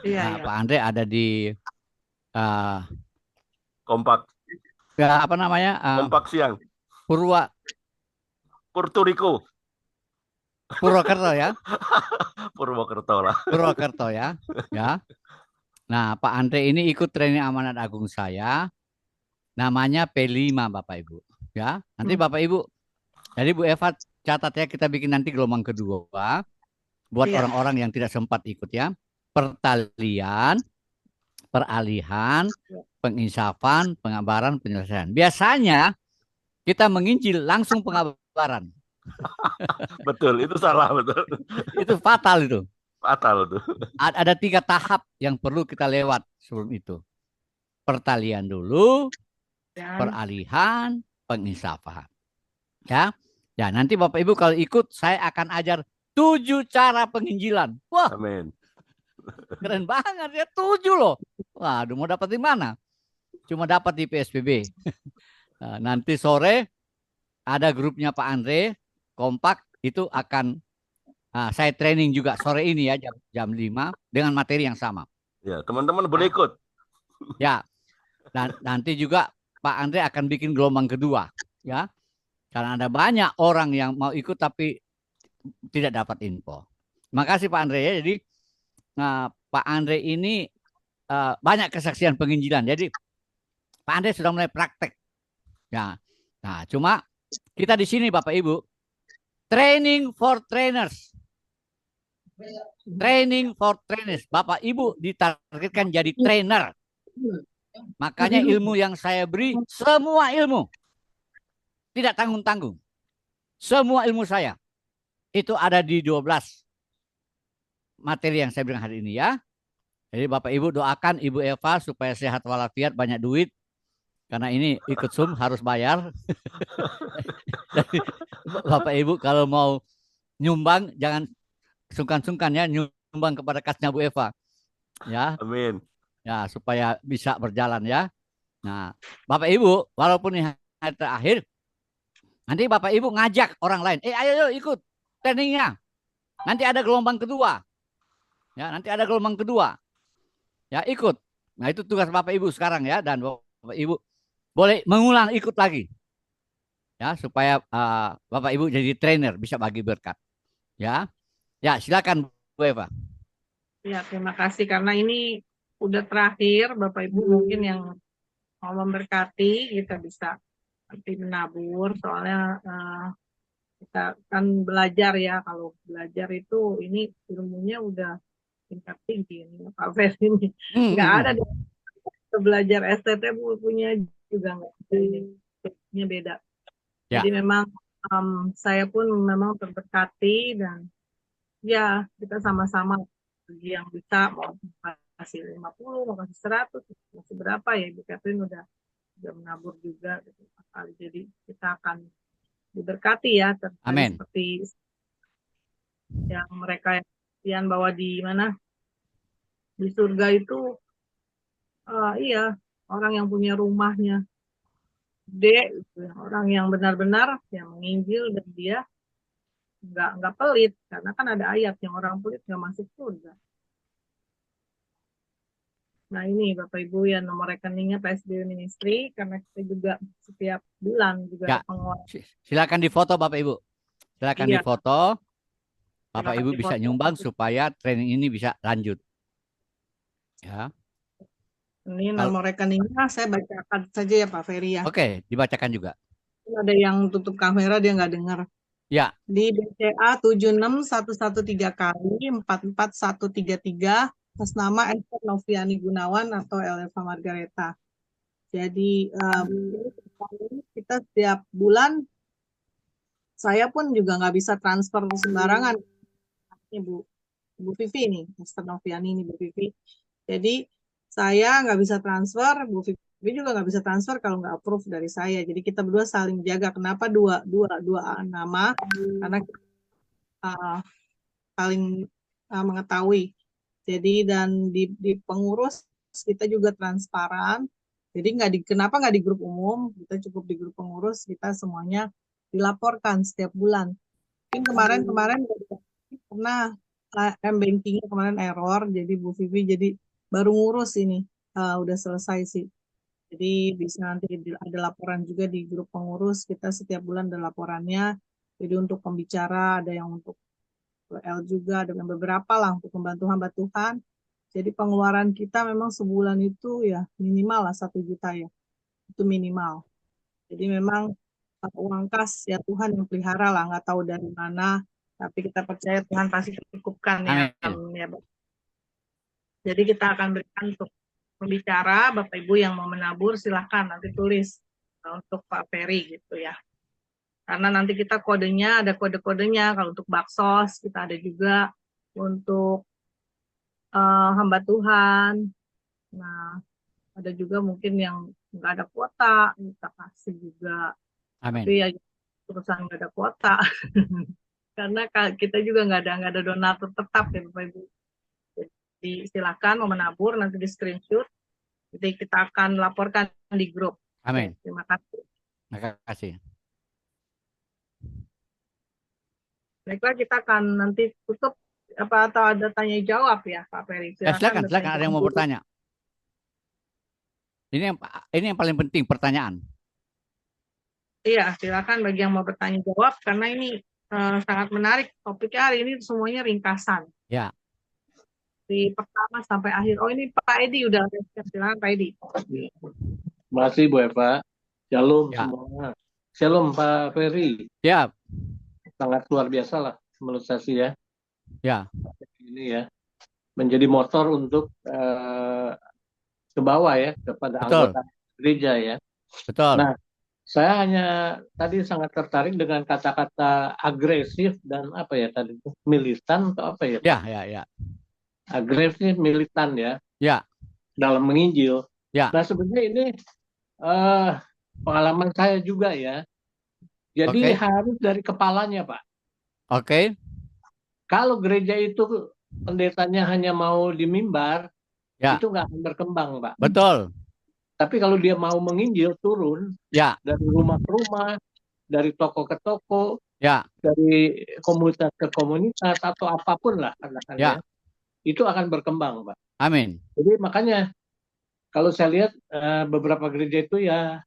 Speaker 1: Iya,
Speaker 2: Pak Andre ada di
Speaker 3: Kompak.
Speaker 2: Ya, apa namanya?
Speaker 3: Kompak siang.
Speaker 2: Purwokerto ya.
Speaker 3: Purwokerto lah.
Speaker 2: Purwokerto ya. Ya. Nah, Pak Andre ini ikut training amanat agung saya. Namanya P5 Bapak Ibu. Ya. Nanti Bapak Ibu. Jadi Bu Eva catat ya, kita bikin nanti gelombang kedua buat orang-orang yang tidak sempat ikut ya. Pertalian, peralihan, penginsafan, pengabaran, penyelesaian. Biasanya kita menginjil langsung pengabaran.
Speaker 3: Betul, itu salah betul.
Speaker 2: Itu fatal itu.
Speaker 3: Fatal itu.
Speaker 2: Ada 3 tahap yang perlu kita lewat sebelum itu. Pertalian dulu, peralihan, penginsafan. Ya. Ya, nanti Bapak Ibu kalau ikut saya akan ajar 7 cara penginjilan. Wah.
Speaker 3: Amin.
Speaker 2: Keren banget ya, 7 loh. Waduh, mau dapat di mana? Cuma dapat di PSBB. Nanti sore ada grupnya Pak Andre, kompak, itu akan saya training juga sore ini ya jam 5 dengan materi yang sama.
Speaker 3: Ya, teman-teman boleh ikut.
Speaker 2: Ya. Dan nanti juga Pak Andre akan bikin gelombang kedua ya. Karena ada banyak orang yang mau ikut tapi tidak dapat info. Terima kasih Pak Andre ya. Jadi Pak Andre ini banyak kesaksian penginjilan. Jadi Pak Andre sudah mulai praktek. Ya. Nah, cuma kita di sini Bapak Ibu training for trainers. Training for trainers. Bapak Ibu ditargetkan jadi trainer. Makanya ilmu yang saya beri semua ilmu. Tidak tanggung-tanggung. Semua ilmu saya itu ada di 12 materi yang saya berikan hari ini ya. Jadi Bapak Ibu doakan Ibu Eva supaya sehat walafiat, banyak duit. Karena ini ikut Zoom harus bayar. Bapak Ibu kalau mau nyumbang jangan sungkan-sungkan ya, nyumbang kepada kasnya Bu Eva. Ya.
Speaker 3: Amin.
Speaker 2: Ya, supaya bisa berjalan ya. Nah, Bapak Ibu walaupun ini hari terakhir, nanti Bapak Ibu ngajak orang lain. Ayo ikut trainingnya. Nanti ada gelombang kedua. Ya, nanti ada gelombang kedua. Ya, ikut. Nah, itu tugas Bapak Ibu sekarang ya. Dan Bapak Ibu boleh mengulang ikut lagi. Ya, supaya Bapak Ibu jadi trainer, bisa bagi berkat. Ya. Ya, silakan Bu Eva.
Speaker 1: Ya, terima kasih. Karena ini udah terakhir, Bapak Ibu mungkin yang mau memberkati, kita bisa nanti menabur. Soalnya kita kan belajar ya, kalau belajar itu ini ilmunya udah tingkat tinggi ini Pak Fer ini nggak ada belajar STT punya juga nggak ini beda
Speaker 2: ya.
Speaker 1: Jadi memang saya pun memang terberkati dan ya kita sama-sama bagi yang bisa mau kasih 50 mau kasih 100 masih berapa ya Ibu Catherine udah menabur juga gitu. Jadi kita akan diberkati ya
Speaker 2: Amin.
Speaker 1: seperti yang mereka yang bahwa di mana di surga itu iya orang yang punya rumahnya gede gitu ya. Orang yang benar-benar yang menginjil dan dia nggak pelit karena kan ada ayat yang orang pelit nggak masuk surga. Nah ini Bapak Ibu ya nomor rekeningnya PSBB Ministry karena kita juga setiap bulan juga
Speaker 2: Ya,
Speaker 1: ada pengeluaran.
Speaker 2: silakan difoto Bapak Ibu. Silakan
Speaker 1: Iya,
Speaker 2: difoto. Bapak
Speaker 1: silakan
Speaker 2: Ibu bisa
Speaker 1: difoto.
Speaker 2: nyumbang supaya training ini bisa lanjut. Ya.
Speaker 1: Ini
Speaker 2: Kalau
Speaker 1: nomor rekeningnya saya bacakan saja ya Pak Ferry ya.
Speaker 2: oke, dibacakan juga.
Speaker 1: Ada yang tutup kamera dia nggak dengar.
Speaker 2: Ya,
Speaker 1: Di BCA 76113 kali 44133 atas nama Esther Noviani Gunawan atau Eleva Margareta. Jadi kita setiap bulan saya pun juga nggak bisa transfer sembarangan. Ini Bu Vivi nih, Esther Noviani ini Bu Vivi. Jadi saya nggak bisa transfer, Bu Vivi juga nggak bisa transfer kalau nggak approve dari saya. Jadi kita berdua saling jaga. Kenapa dua nama? Karena saling mengetahui. Jadi dan di pengurus kita juga transparan. Jadi kenapa nggak di grup umum? Kita cukup di grup pengurus. Kita semuanya dilaporkan setiap bulan. Mungkin kemarin pernah m-bankingnya kemarin error. Jadi Bu Vivi jadi baru ngurus ini. Udah selesai sih. Jadi bisa nanti ada laporan juga di grup pengurus. Kita setiap bulan ada laporannya. Jadi untuk pembicara ada yang untuk L juga dengan beberapa lah untuk membantu hamba Tuhan. Jadi pengeluaran kita memang sebulan itu ya minimal lah 1 juta ya. Itu minimal. Jadi memang uang kas ya Tuhan yang pelihara lah. Nggak tahu dari mana. Tapi kita percaya Tuhan pasti cukupkan ya.
Speaker 2: amin.
Speaker 1: Ya. Jadi kita akan berikan untuk pembicara. Bapak Ibu yang mau menabur silahkan nanti tulis untuk Pak Ferry gitu ya. Karena nanti kita kodenya, ada kode-kodenya. Kalau untuk baksos, kita ada juga untuk hamba Tuhan. Nah, ada juga mungkin yang nggak ada kuota, kita kasih juga.
Speaker 2: Amin.
Speaker 1: Tapi ya perusahaan nggak ada kuota. Karena kita juga nggak ada donatur tetap ya Bapak Ibu. Jadi silakan mau menabur, nanti di screenshot. Jadi kita akan laporkan di grup.
Speaker 2: Amin.
Speaker 1: Terima kasih.
Speaker 2: Terima kasih.
Speaker 1: Baiklah, kita akan nanti tutup atau ada tanya jawab ya Pak Ferry.
Speaker 2: Silakan ada yang mau bertanya. Ini yang paling penting pertanyaan.
Speaker 1: Iya, silakan bagi yang mau bertanya jawab karena ini sangat menarik. Topiknya hari ini semuanya ringkasan.
Speaker 2: Ya.
Speaker 1: Di pertama sampai akhir. Oh, ini Pak Edi udah silakan Pak Edi.
Speaker 6: Terima kasih Bu Eva. Shalom
Speaker 2: Ya.
Speaker 6: semua. Shalom Pak Ferry.
Speaker 2: Ya.
Speaker 6: Sangat luar biasa lah menurut saya sih ya.
Speaker 2: Ya.
Speaker 6: Ini ya menjadi motor untuk ke bawah ya kepada
Speaker 2: Betul.
Speaker 6: anggota gereja ya.
Speaker 2: Betul.
Speaker 6: Nah, saya hanya tadi sangat tertarik dengan kata-kata agresif dan apa ya tadi itu militan atau apa ya?
Speaker 2: Ya.
Speaker 6: Agresif militan ya.
Speaker 2: Ya.
Speaker 6: Dalam menginjil.
Speaker 2: Ya.
Speaker 6: Nah sebenarnya ini pengalaman saya juga ya. Jadi harus dari kepalanya Pak.
Speaker 2: Oke.
Speaker 6: Kalau gereja itu pendetanya hanya mau di mimbar,
Speaker 2: ya.
Speaker 6: Itu nggak akan berkembang Pak.
Speaker 2: Betul.
Speaker 6: Tapi kalau dia mau menginjil turun
Speaker 2: ya.
Speaker 6: dari rumah ke rumah, dari toko ke toko,
Speaker 2: ya.
Speaker 6: dari komunitas ke komunitas atau apapun lah katakannya, itu akan berkembang Pak.
Speaker 2: Amin.
Speaker 6: Jadi makanya kalau saya lihat beberapa gereja itu ya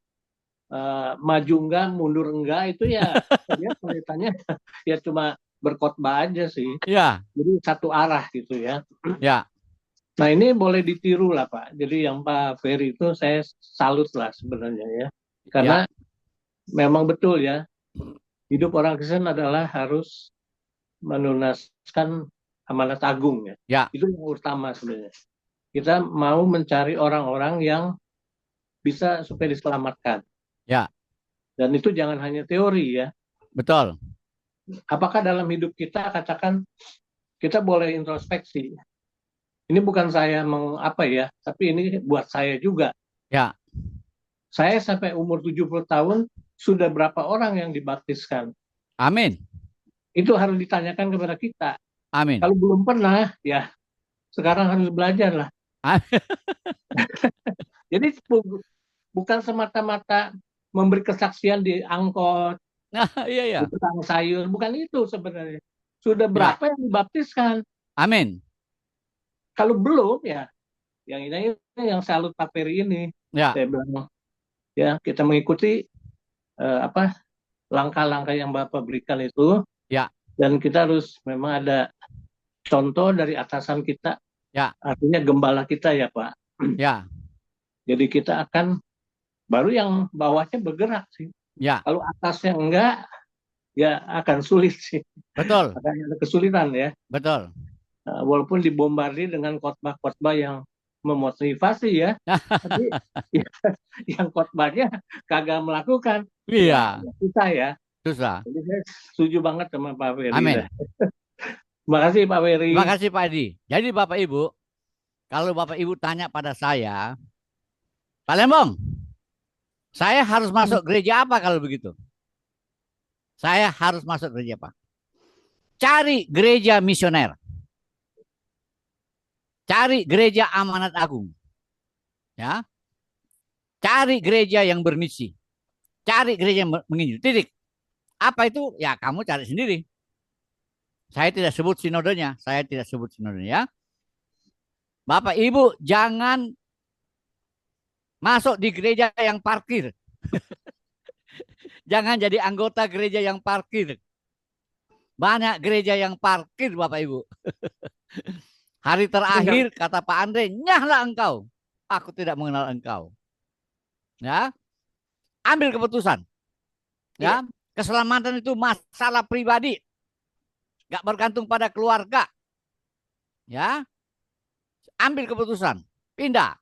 Speaker 6: maju enggak, mundur enggak itu ya dia pendetanya ya cuma berkhotbah aja sih.
Speaker 2: Ya.
Speaker 6: Jadi satu arah gitu ya.
Speaker 2: Ya.
Speaker 6: Nah ini boleh ditiru lah Pak. Jadi yang Pak Ferry itu saya salut lah sebenarnya ya. Karena memang betul ya. Hidup orang Kristen adalah harus menunaskan amanat agung ya. Itu yang utama sebenarnya. Kita mau mencari orang-orang yang bisa supaya diselamatkan.
Speaker 2: Ya.
Speaker 6: Dan itu jangan hanya teori ya.
Speaker 2: Betul.
Speaker 6: Apakah dalam hidup kita katakan kita boleh introspeksi. Ini bukan saya mengapa ya, tapi ini buat saya juga.
Speaker 2: Ya.
Speaker 6: Saya sampai umur 70 tahun sudah berapa orang yang dibaptiskan?
Speaker 2: Amin.
Speaker 6: Itu harus ditanyakan kepada kita.
Speaker 2: Amin.
Speaker 6: Kalau belum pernah, ya sekarang harus belajar lah. Jadi bukan semata-mata memberi kesaksian di angkot,
Speaker 2: Nah, iya.
Speaker 6: di tukang sayur, bukan itu sebenarnya. Sudah berapa yang dibaptiskan?
Speaker 2: Amin.
Speaker 6: Kalau belum, ya yang ini yang salut Pak Ferry ini.
Speaker 2: Ya.
Speaker 6: Saya bilang, ya kita mengikuti langkah-langkah yang Bapak berikan itu.
Speaker 2: Ya.
Speaker 6: Dan kita harus memang ada contoh dari atasan kita.
Speaker 2: Ya.
Speaker 6: Artinya gembala kita ya Pak.
Speaker 2: Ya.
Speaker 6: Jadi kita akan baru yang bawahnya bergerak sih.
Speaker 2: Ya.
Speaker 6: Kalau atasnya enggak, ya akan sulit sih.
Speaker 2: Betul.
Speaker 6: Akan ada kesulitan ya.
Speaker 2: Betul.
Speaker 6: Walaupun dibombardir dengan khotbah-khotbah yang memotivasi ya, tapi yang khotbahnya kagak melakukan.
Speaker 2: Iya.
Speaker 6: Ya, susah ya.
Speaker 2: Susah.
Speaker 6: Jadi saya setuju banget sama Pak Ferry.
Speaker 2: Amin.
Speaker 6: Terima kasih Pak Ferry.
Speaker 2: Terima kasih Pak Edi. Jadi Bapak Ibu, kalau Bapak Ibu tanya pada saya, Pak Lembong, saya harus masuk gereja apa kalau begitu? Saya harus masuk gereja apa? Cari gereja misioner. Cari gereja amanat agung. Ya. Cari gereja yang bermisi. Cari gereja yang menginjil. Titik. Apa itu? Ya kamu cari sendiri. Saya tidak sebut sinodenya. Saya tidak sebut sinodenya. Bapak Ibu jangan masuk di gereja yang parkir. Jangan jadi anggota gereja yang parkir. Banyak gereja yang parkir Bapak Ibu. Hari terakhir kata Pak Andre, nyahlah engkau. Aku tidak mengenal engkau. Ya, ambil keputusan. Ya, keselamatan itu masalah pribadi, gak bergantung pada keluarga. Ya, ambil keputusan, pindah.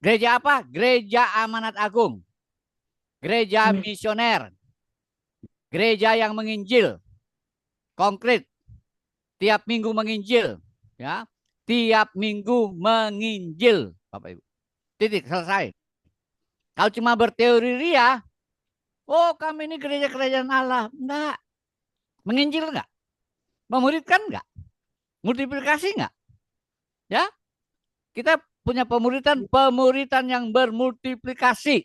Speaker 2: Gereja apa? Gereja Amanat Agung, gereja misioner, gereja yang menginjil, konkret, tiap minggu menginjil. Ya, tiap minggu menginjil, Bapak Ibu. Titik, selesai. Kalau cuma berteori ria, oh kami ini gereja kerajaan Allah, enggak. Menginjil enggak? Memuridkan enggak? Multiplikasi enggak? Ya, kita punya pemuridan yang bermultiplikasi.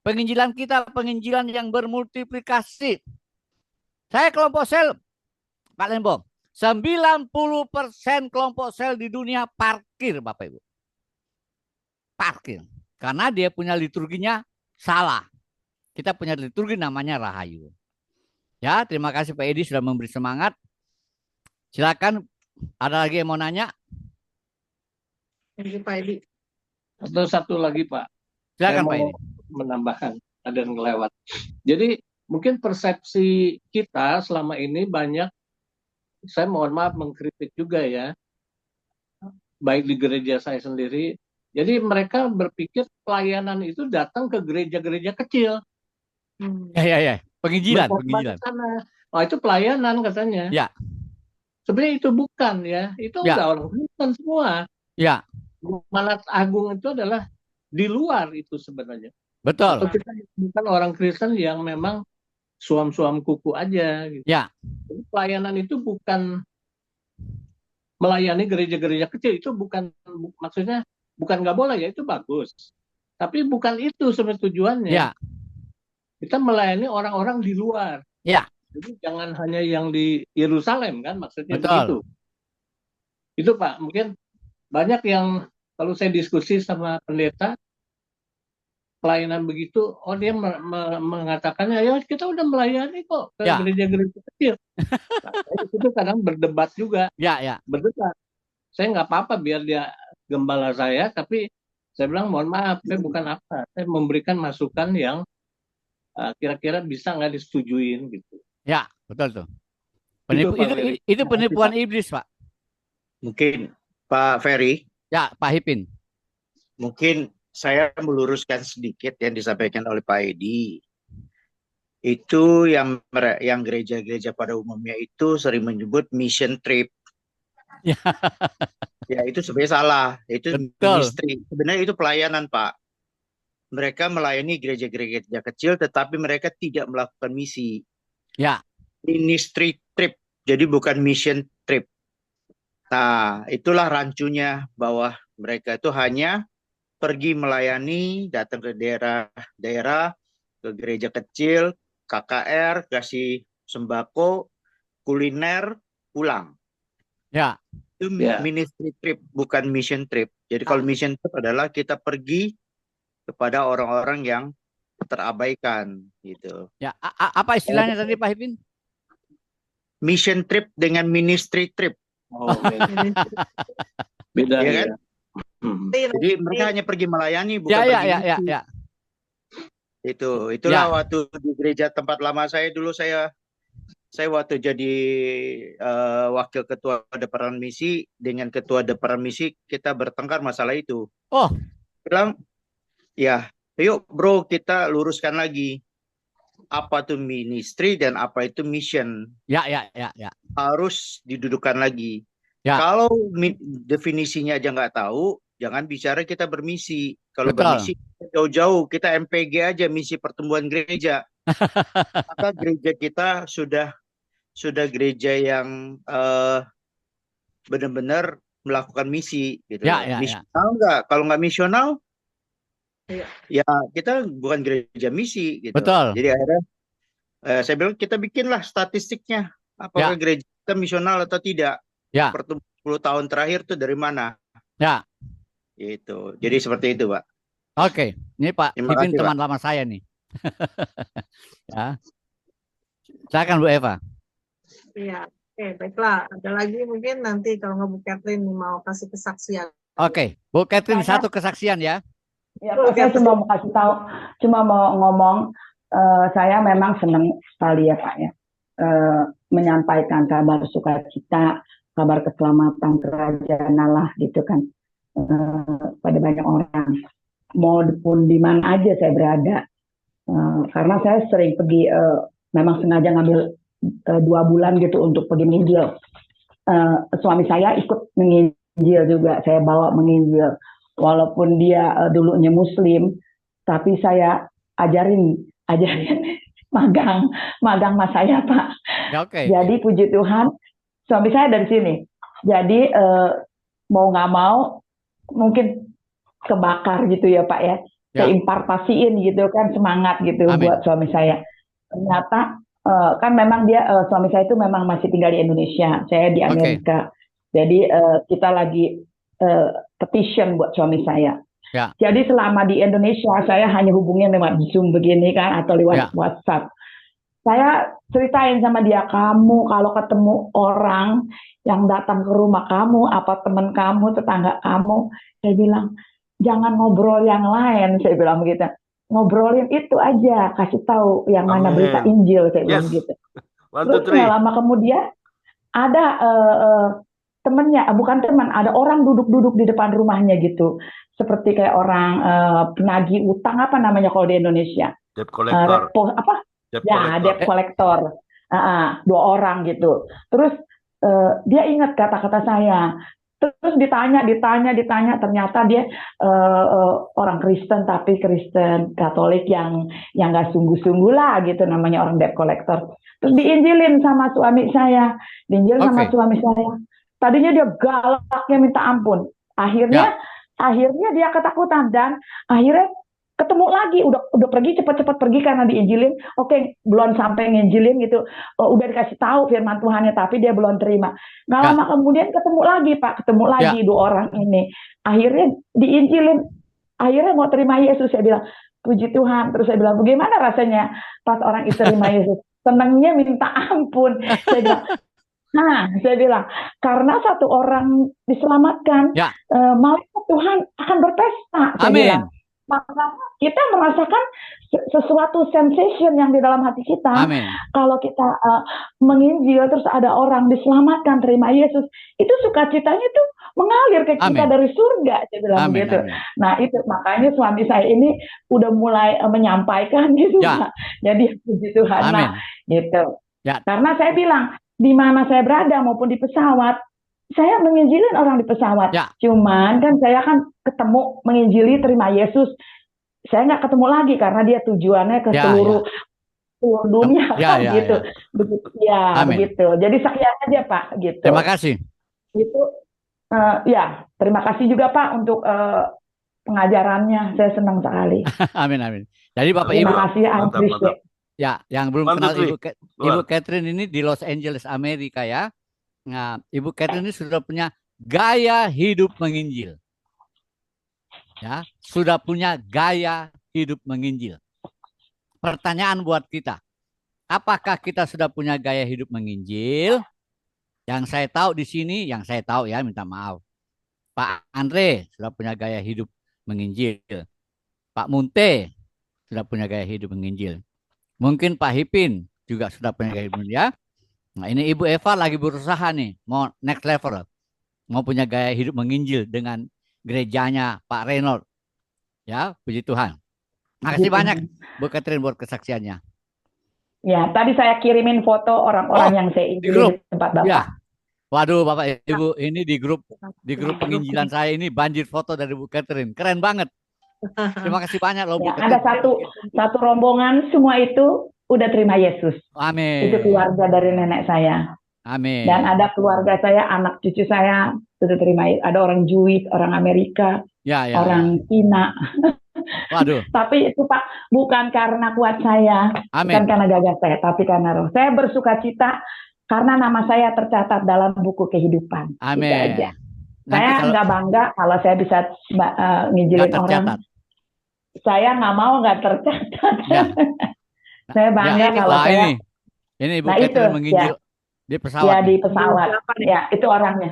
Speaker 2: Penginjilan kita penginjilan yang bermultiplikasi. Saya kelompok sel, Pak Lembong. 90% kelompok sel di dunia parkir, Bapak Ibu. Parkir. Karena dia punya liturginya salah. Kita punya liturgi namanya Rahayu. Ya, terima kasih Pak Edi sudah memberi semangat. Silakan, ada lagi yang mau nanya?
Speaker 1: Pak Edi.
Speaker 6: Atau satu lagi Pak.
Speaker 2: Silakan Pak Edi.
Speaker 6: Menambahkan, ada yang kelewat. Jadi mungkin persepsi kita selama ini banyak, saya mohon maaf mengkritik juga ya, baik di gereja saya sendiri. Jadi mereka berpikir pelayanan itu datang ke gereja-gereja kecil.
Speaker 2: Ya. Penginjilan.
Speaker 6: Oh itu pelayanan katanya.
Speaker 2: Ya.
Speaker 6: Sebenarnya itu bukan ya. Itu enggak orang Kristen semua.
Speaker 2: Ya.
Speaker 6: Amanat Agung itu adalah di luar itu sebenarnya.
Speaker 2: Betul.
Speaker 6: Atau kita bukan orang Kristen yang memang suam-suam kuku aja. Gitu.
Speaker 2: Ya.
Speaker 6: Jadi pelayanan itu bukan melayani gereja-gereja kecil. Itu bukan, maksudnya bukan nggak boleh ya, itu bagus. Tapi bukan itu sebenarnya tujuannya.
Speaker 2: Ya.
Speaker 6: Kita melayani orang-orang di luar.
Speaker 2: Ya.
Speaker 6: Jadi jangan hanya yang di Yerusalem kan, maksudnya
Speaker 2: betul.
Speaker 6: begitu. Itu Pak, mungkin banyak yang kalau saya diskusi sama pendeta, pelayanan begitu, oh dia mengatakannya, ya kita udah melayani kok ke gereja-gereja kecil. Nah, itu kadang berdebat juga.
Speaker 2: Ya.
Speaker 6: Berdebat. Saya nggak apa-apa biar dia gembala saya, tapi saya bilang mohon maaf, saya bukan apa. Saya memberikan masukan yang kira-kira bisa nggak disetujuin gitu.
Speaker 2: Ya, betul tuh. Itu penipuan iblis, Pak.
Speaker 7: Mungkin Pak Ferry.
Speaker 2: Ya, Pak Hipin.
Speaker 7: Mungkin saya meluruskan sedikit yang disampaikan oleh Pak Edi. Itu yang gereja-gereja pada umumnya itu sering menyebut mission trip. Ya itu sebenarnya salah. Itu ministry. Sebenarnya itu pelayanan, Pak. Mereka melayani gereja-gereja kecil, tetapi mereka tidak melakukan misi.
Speaker 2: Ya.
Speaker 7: ministry trip, jadi bukan mission trip. Nah, itulah rancunya bahwa mereka itu hanya pergi melayani, datang ke daerah-daerah, ke gereja kecil, KKR, kasih sembako, kuliner, pulang.
Speaker 2: Ya.
Speaker 7: Itu
Speaker 6: Ya.
Speaker 7: ministry trip, bukan mission trip. Jadi kalau mission trip adalah kita pergi kepada orang-orang yang terabaikan gitu.
Speaker 2: Ya, apa istilahnya tadi Pak Hipin?
Speaker 7: Mission trip dengan ministry trip.
Speaker 6: Oh, beda
Speaker 7: Iya
Speaker 6: ya.
Speaker 7: kan? Jadi mereka hanya pergi melayani, bukan
Speaker 2: Ya,
Speaker 7: pergi misi.
Speaker 2: ya.
Speaker 7: Itulah
Speaker 2: Ya.
Speaker 7: waktu di gereja tempat lama saya dulu, saya waktu jadi wakil ketua departemen misi, dengan ketua departemen misi kita bertengkar masalah itu.
Speaker 2: Oh,
Speaker 7: Bilang, ya, yuk bro kita luruskan lagi apa itu ministry dan apa itu mission.
Speaker 2: ya.
Speaker 7: Harus didudukan lagi.
Speaker 2: Ya.
Speaker 7: Kalau definisinya aja nggak tahu, jangan bicara kita bermisi. Kalau
Speaker 2: Betul.
Speaker 7: bermisi jauh-jauh, kita MPG aja, misi pertumbuhan gereja. Maka gereja kita sudah gereja yang benar-benar melakukan misi gitu.
Speaker 2: Ya.
Speaker 7: Misional nggak? Kalau nggak misional,
Speaker 1: Iya.
Speaker 7: ya kita bukan gereja misi gitu.
Speaker 2: Betul.
Speaker 7: Jadi akhirnya saya bilang kita bikinlah statistiknya, apakah gereja kita misional atau tidak.
Speaker 2: Ya.
Speaker 7: Pertumbuhan 10 tahun terakhir tuh dari mana?
Speaker 2: Ya.
Speaker 7: Gitu. Jadi seperti itu, Pak.
Speaker 2: Oke, ini Pak
Speaker 7: Terima
Speaker 2: Hipin
Speaker 7: kasih,
Speaker 2: teman
Speaker 7: Pak.
Speaker 2: lama saya nih. Ya. Silakan Bu Eva.
Speaker 1: Iya, oke, baiklah. Ada lagi mungkin nanti kalau nggak Bu Catherine mau kasih kesaksian.
Speaker 2: Oke, Bu Catherine satu kesaksian ya.
Speaker 8: Ya, Pak, saya cuma mau kasih tahu, cuma mau ngomong, saya memang senang sekali ya Pak ya, menyampaikan kabar sukacita, kabar keselamatan kerajaan Allah gitu kan, pada banyak orang. Maupun di mana aja saya berada, karena saya sering pergi, memang sengaja ngambil 2 bulan gitu untuk pergi menginjil. Suami saya ikut menginjil juga, saya bawa menginjil. Walaupun dia dulunya Muslim, tapi saya ajarin magang mas saya Pak.
Speaker 2: Ya, oke.
Speaker 8: Jadi puji Tuhan, suami saya dari sini. Jadi mau nggak mau mungkin kebakar gitu ya Pak ya. Saya impartasiin gitu kan, semangat gitu. Amin. Buat suami saya. Ternyata kan memang dia suami saya itu memang masih tinggal di Indonesia, saya di Amerika. Jadi kita lagi petition buat suami saya. Ya. Jadi selama di Indonesia saya hanya hubungin lewat Zoom begini kan, atau lewat WhatsApp. Saya ceritain sama dia, kamu kalau ketemu orang yang datang ke rumah kamu, apa teman kamu, tetangga kamu, saya bilang jangan ngobrol yang lain, saya bilang begitu. Ngobrolin itu aja, kasih tahu yang mana berita Injil, saya bilang gitu. Terus nggak lama kemudian ada temennya, bukan teman, ada orang duduk-duduk di depan rumahnya gitu, seperti kayak orang penagih utang, apa namanya kalau di Indonesia?
Speaker 3: Debt collector.
Speaker 8: Debt collector. 2 orang gitu. Terus dia ingat kata-kata saya. Terus ditanya, ternyata dia orang Kristen, tapi Kristen Katolik yang nggak sungguh-sungguh lah gitu, namanya orang debt collector. Terus diinjilin sama suami saya, sama suami saya. Tadinya dia galaknya minta ampun, akhirnya dia ketakutan dan akhirnya ketemu lagi, udah pergi cepat-cepat pergi karena diinjilin. Oke, belum sampai nginjilin gitu, udah dikasih tahu firman Tuhannya, tapi dia belum terima. Nggak lama kemudian ketemu lagi Pak, 2 orang ini. Akhirnya diinjilin, akhirnya mau terima Yesus. Saya bilang puji Tuhan. Terus saya bilang bagaimana rasanya pas orang itu terima Yesus? Senangnya minta ampun. Saya bilang karena 1 orang diselamatkan, malaikat Tuhan akan berpesta. Saya bilang, maka kita merasakan sesuatu sensation yang di dalam hati kita. Amin. Kalau kita menginjil terus ada orang diselamatkan, terima Yesus, itu sukacitanya tuh mengalir ke kita dari surga, saya bilang gitu. Nah itu makanya suami saya ini udah mulai menyampaikan gitu, Pak. Jadi puji Tuhan, gitu. Karena saya bilang di mana saya berada maupun di pesawat, saya menginjilin orang di pesawat. Cuman kan saya kan ketemu menginjili terima Yesus. Saya nggak ketemu lagi karena dia tujuannya ke seluruh seluruh dunia
Speaker 2: Ya,
Speaker 8: kan
Speaker 2: ya,
Speaker 8: gitu.
Speaker 2: ya.
Speaker 8: Begitu ya,
Speaker 2: Amin.
Speaker 8: begitu. Jadi sekian aja Pak gitu.
Speaker 2: Terima kasih.
Speaker 8: Itu ya, terima kasih juga Pak untuk pengajarannya. Saya senang sekali.
Speaker 2: Amin, amin. Jadi Bapak
Speaker 8: Terima
Speaker 2: Ibu,
Speaker 8: kasih, I
Speaker 3: Mantap, mantap.
Speaker 8: appreciate.
Speaker 2: ya, yang belum
Speaker 3: Mantap,
Speaker 2: kenal
Speaker 3: Tri.
Speaker 2: Ibu
Speaker 3: Luar.
Speaker 2: Catherine ini di Los Angeles, Amerika ya. Nah, Ibu Catherine ini sudah punya gaya hidup menginjil. Ya, sudah punya gaya hidup menginjil. Pertanyaan buat kita, apakah kita sudah punya gaya hidup menginjil? Yang saya tahu di sini, yang saya tahu ya, minta maaf. Pak Andre sudah punya gaya hidup menginjil. Pak Munte sudah punya gaya hidup menginjil. Mungkin Pak Hipin juga sudah punya gaya hidup menginjil ya. Nah, ini Ibu Eva lagi berusaha nih, mau next level. Mau punya gaya hidup menginjil dengan gerejanya Pak Reynold. Ya, puji Tuhan. Makasih banyak Bu Catherine buat kesaksiannya.
Speaker 8: Ya, tadi saya kirimin foto orang-orang
Speaker 2: Oh,
Speaker 8: yang saya
Speaker 2: di
Speaker 8: injili
Speaker 2: grup.
Speaker 8: di tempat Bapak.
Speaker 2: Ya. Waduh, Bapak Ibu, ini di grup penginjilan saya ini banjir foto dari Bu Catherine. Keren banget. Terima kasih banyak loh Bu
Speaker 8: Ya, ada
Speaker 2: Catherine.
Speaker 8: satu rombongan semua itu udah terima Yesus.
Speaker 2: Amin.
Speaker 8: Itu keluarga dari nenek saya.
Speaker 2: Amin.
Speaker 8: Dan ada keluarga saya, anak cucu saya sudah terima. Ada orang Jewish, orang Amerika,
Speaker 2: Ya, ya,
Speaker 8: orang Cina.
Speaker 2: Waduh.
Speaker 8: Tapi itu Pak, bukan karena kuat saya, bukan
Speaker 2: Amin.
Speaker 8: karena gagah saya, tapi karena roh. Saya bersuka cita karena nama saya tercatat dalam buku kehidupan. Itu
Speaker 2: Amin.
Speaker 8: aja.
Speaker 2: Nanti
Speaker 8: Saya
Speaker 2: kalau
Speaker 8: nggak bangga kalau saya bisa ngijilin
Speaker 2: nggak
Speaker 8: orang.
Speaker 2: tercatat.
Speaker 8: Saya nggak mau nggak tercatat.
Speaker 2: Ya.
Speaker 8: Saya bangga
Speaker 2: Ya,
Speaker 8: kalau
Speaker 2: wah,
Speaker 8: saya.
Speaker 2: ini Bu
Speaker 8: Nah itu,
Speaker 2: Catherine menginjil di
Speaker 8: ya
Speaker 2: pesawat.
Speaker 8: di
Speaker 2: nih.
Speaker 8: pesawat. Ya itu orangnya.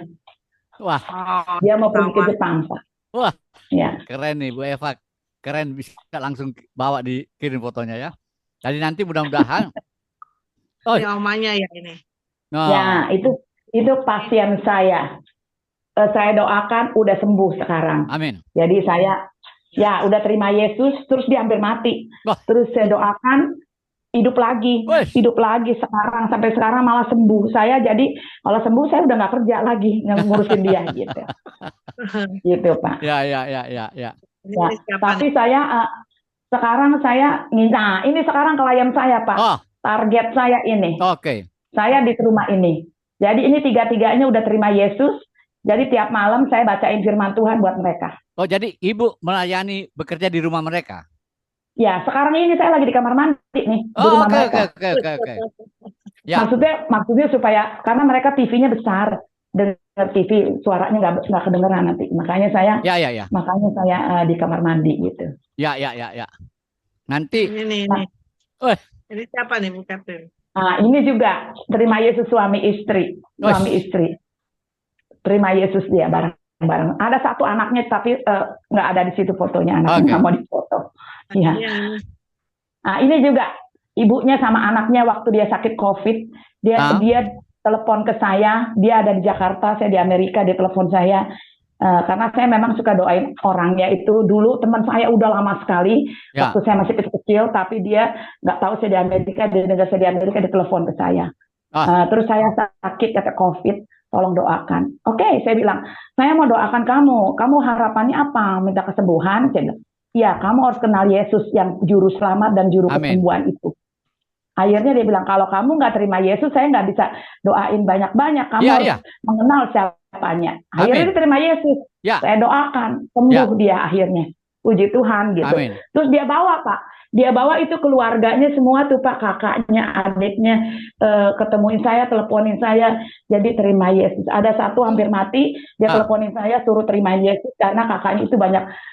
Speaker 2: Wah,
Speaker 1: Oh,
Speaker 8: Dia mau pergi ke
Speaker 1: pesawat.
Speaker 8: Jepang, Pak.
Speaker 2: wah,
Speaker 8: Ya.
Speaker 2: keren nih Bu Eva. Keren, bisa langsung bawa dikirim fotonya ya. Jadi nanti mudah-mudahan. Oh,
Speaker 1: Ini omanya ya ini.
Speaker 2: no.
Speaker 8: Ya itu pasien saya. Saya doakan udah sembuh sekarang.
Speaker 2: Amin.
Speaker 8: Jadi saya ya udah terima Yesus, terus dia hampir mati.
Speaker 2: Wah.
Speaker 8: Terus saya doakan hidup lagi sekarang, sampai sekarang malah sembuh. Saya jadi kalau sembuh saya udah nggak kerja lagi ngurusin dia gitu. Gitu Pak.
Speaker 2: Ya.
Speaker 1: Ini
Speaker 8: Ya,
Speaker 1: siapa
Speaker 8: tapi
Speaker 1: nih?
Speaker 8: saya sekarang nah ini sekarang klien saya Pak.
Speaker 2: Oh,
Speaker 8: Target saya ini.
Speaker 2: oke.
Speaker 8: Saya di rumah ini. Jadi ini tiga-tiganya udah terima Yesus. Jadi tiap malam saya bacain firman Tuhan buat mereka.
Speaker 2: Oh, jadi Ibu melayani bekerja di rumah mereka?
Speaker 8: Ya, sekarang ini saya lagi di kamar mandi nih, di
Speaker 2: Oh,
Speaker 8: rumah
Speaker 2: oke.
Speaker 8: mereka.
Speaker 2: Ya.
Speaker 8: Maksudnya supaya karena mereka TV-nya besar, dengar TV suaranya nggak kedengeran nanti. Makanya saya
Speaker 2: Ya.
Speaker 8: di kamar mandi gitu.
Speaker 2: Ya. Nanti.
Speaker 1: Ini.
Speaker 2: Oh.
Speaker 1: Ini siapa nih Bu Catherine?
Speaker 8: Nah, ini juga terima Yesus suami istri. Terima Yesus dia bareng-bareng. Ada satu anaknya tapi nggak ada di situ fotonya, anaknya nggak mau difoto. Ya. Nah, ini juga ibunya sama anaknya waktu dia sakit COVID, dia telepon ke saya, dia ada di Jakarta, saya di Amerika, dia telepon saya. Karena saya memang suka doain orang, yaitu dulu teman saya udah lama sekali, waktu saya masih kecil, tapi dia nggak tahu saya di Amerika, dia dengar saya di Amerika, dia telepon ke saya. Terus saya sakit, kata COVID, tolong doakan. Oke, saya bilang, saya mau doakan kamu harapannya apa? Minta kesembuhan? Saya bilang, ya kamu harus kenal Yesus yang juru selamat dan juru kesembuhan itu. Akhirnya dia bilang, kalau kamu nggak terima Yesus, saya nggak bisa doain banyak-banyak. Kamu harus mengenal siapanya. Akhirnya dia terima Yesus. Saya doakan, sembuh dia akhirnya. Puji Tuhan gitu. Amin. Terus dia bawa Pak. Dia bawa itu keluarganya semua tuh Pak, kakaknya, adiknya, ketemuin saya, teleponin saya, jadi terima Yesus. Ada satu hampir mati, dia teleponin saya suruh terima Yesus karena kakaknya itu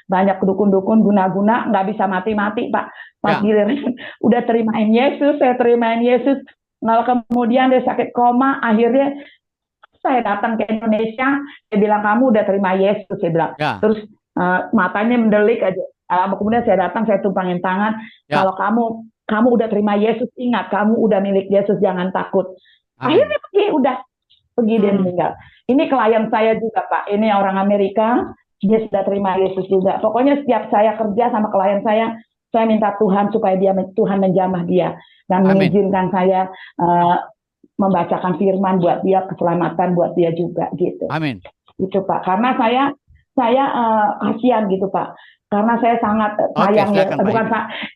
Speaker 8: banyak dukun-dukun guna-guna, nggak bisa mati-mati Pak. Pas giliran udah terimain Yesus, saya terimain Yesus. Nah, kemudian dia sakit koma, akhirnya saya datang ke Indonesia, dia bilang kamu udah terima Yesus, saya bilang. Terus matanya mendelik aja. Kemudian saya datang, saya tumpangin tangan. Kalau kamu udah terima Yesus, ingat kamu udah milik Yesus, jangan takut. Akhirnya pergi dia meninggal. Ini klien saya juga Pak. Ini orang Amerika, dia sudah terima Yesus juga. Pokoknya setiap saya kerja sama klien saya minta Tuhan supaya Tuhan menjamah dia dan mengizinkan saya membacakan firman buat dia, keselamatan buat dia juga gitu.
Speaker 2: Amin. Itu
Speaker 8: Pak. Karena saya kasihan gitu Pak, karena saya sangat sayang ya,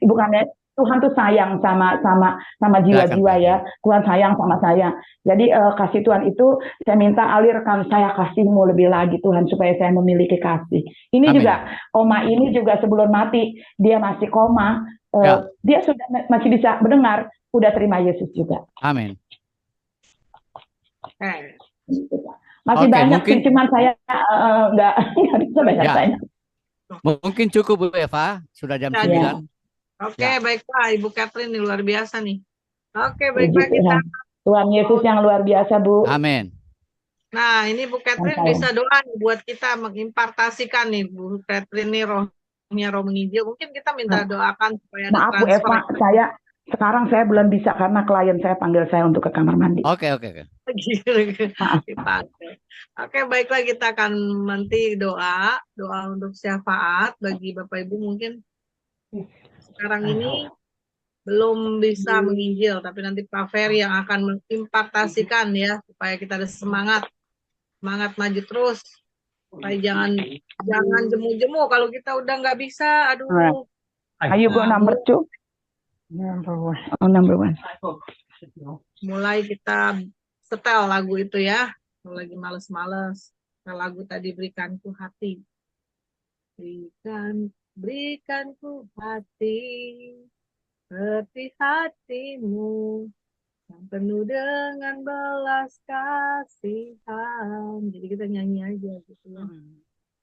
Speaker 8: bukannya Tuhan tuh sayang sama
Speaker 2: Silakan
Speaker 8: jiwa-jiwa
Speaker 2: Pak.
Speaker 8: ya. Tuhan sayang sama saya. Jadi kasih Tuhan itu saya minta alirkan saya kasih-Mu lebih lagi Tuhan supaya saya memiliki kasih. Ini
Speaker 2: Amin.
Speaker 8: juga Oma ini juga sebelum mati dia masih koma.
Speaker 2: Ya.
Speaker 8: Dia sudah masih bisa mendengar, udah terima Yesus juga.
Speaker 2: Amin.
Speaker 8: Masih
Speaker 2: Oke,
Speaker 8: banyak
Speaker 2: mungkin
Speaker 8: sih, cuman saya nggak bisa banyak
Speaker 2: ya.
Speaker 8: tanya.
Speaker 2: Mungkin cukup Bu Eva, sudah jam
Speaker 1: Ya,
Speaker 2: 9.
Speaker 1: Oke,
Speaker 2: Ya.
Speaker 1: baik Pak. Ibu Catherine ini luar biasa nih. Oke,
Speaker 8: Puji
Speaker 1: baik Pak kita.
Speaker 8: Tuhan. Tuhan Yesus yang luar biasa, Bu.
Speaker 2: Amin.
Speaker 1: Nah, ini Bu Catherine
Speaker 8: Sampai.
Speaker 1: bisa doa nih buat kita mengimpartasikan nih Bu Catherine nih rohnya roh menginjil. Mungkin kita minta doakan supaya ada
Speaker 8: Maaf Bu
Speaker 1: transfer.
Speaker 8: Eva, sekarang saya belum bisa karena klien saya panggil saya untuk ke kamar mandi.
Speaker 2: Oke.
Speaker 8: Maaf.
Speaker 1: Oke, baiklah kita akan nanti doa untuk syafaat bagi Bapak Ibu mungkin sekarang ini belum bisa menginjil, tapi nanti Pak Ferry yang akan mengimpartasikan ya supaya kita ada semangat maju terus, supaya jangan jemu-jemu kalau kita udah nggak bisa, aduh.
Speaker 8: Ayo go number 2. Number one.
Speaker 1: Mulai kita setel lagu itu ya, kalau lagi males-males. Lagu tadi berikanku hati. Berikanku hati seperti hatimu yang penuh dengan belas kasihan. Jadi kita nyanyi aja gitu ya.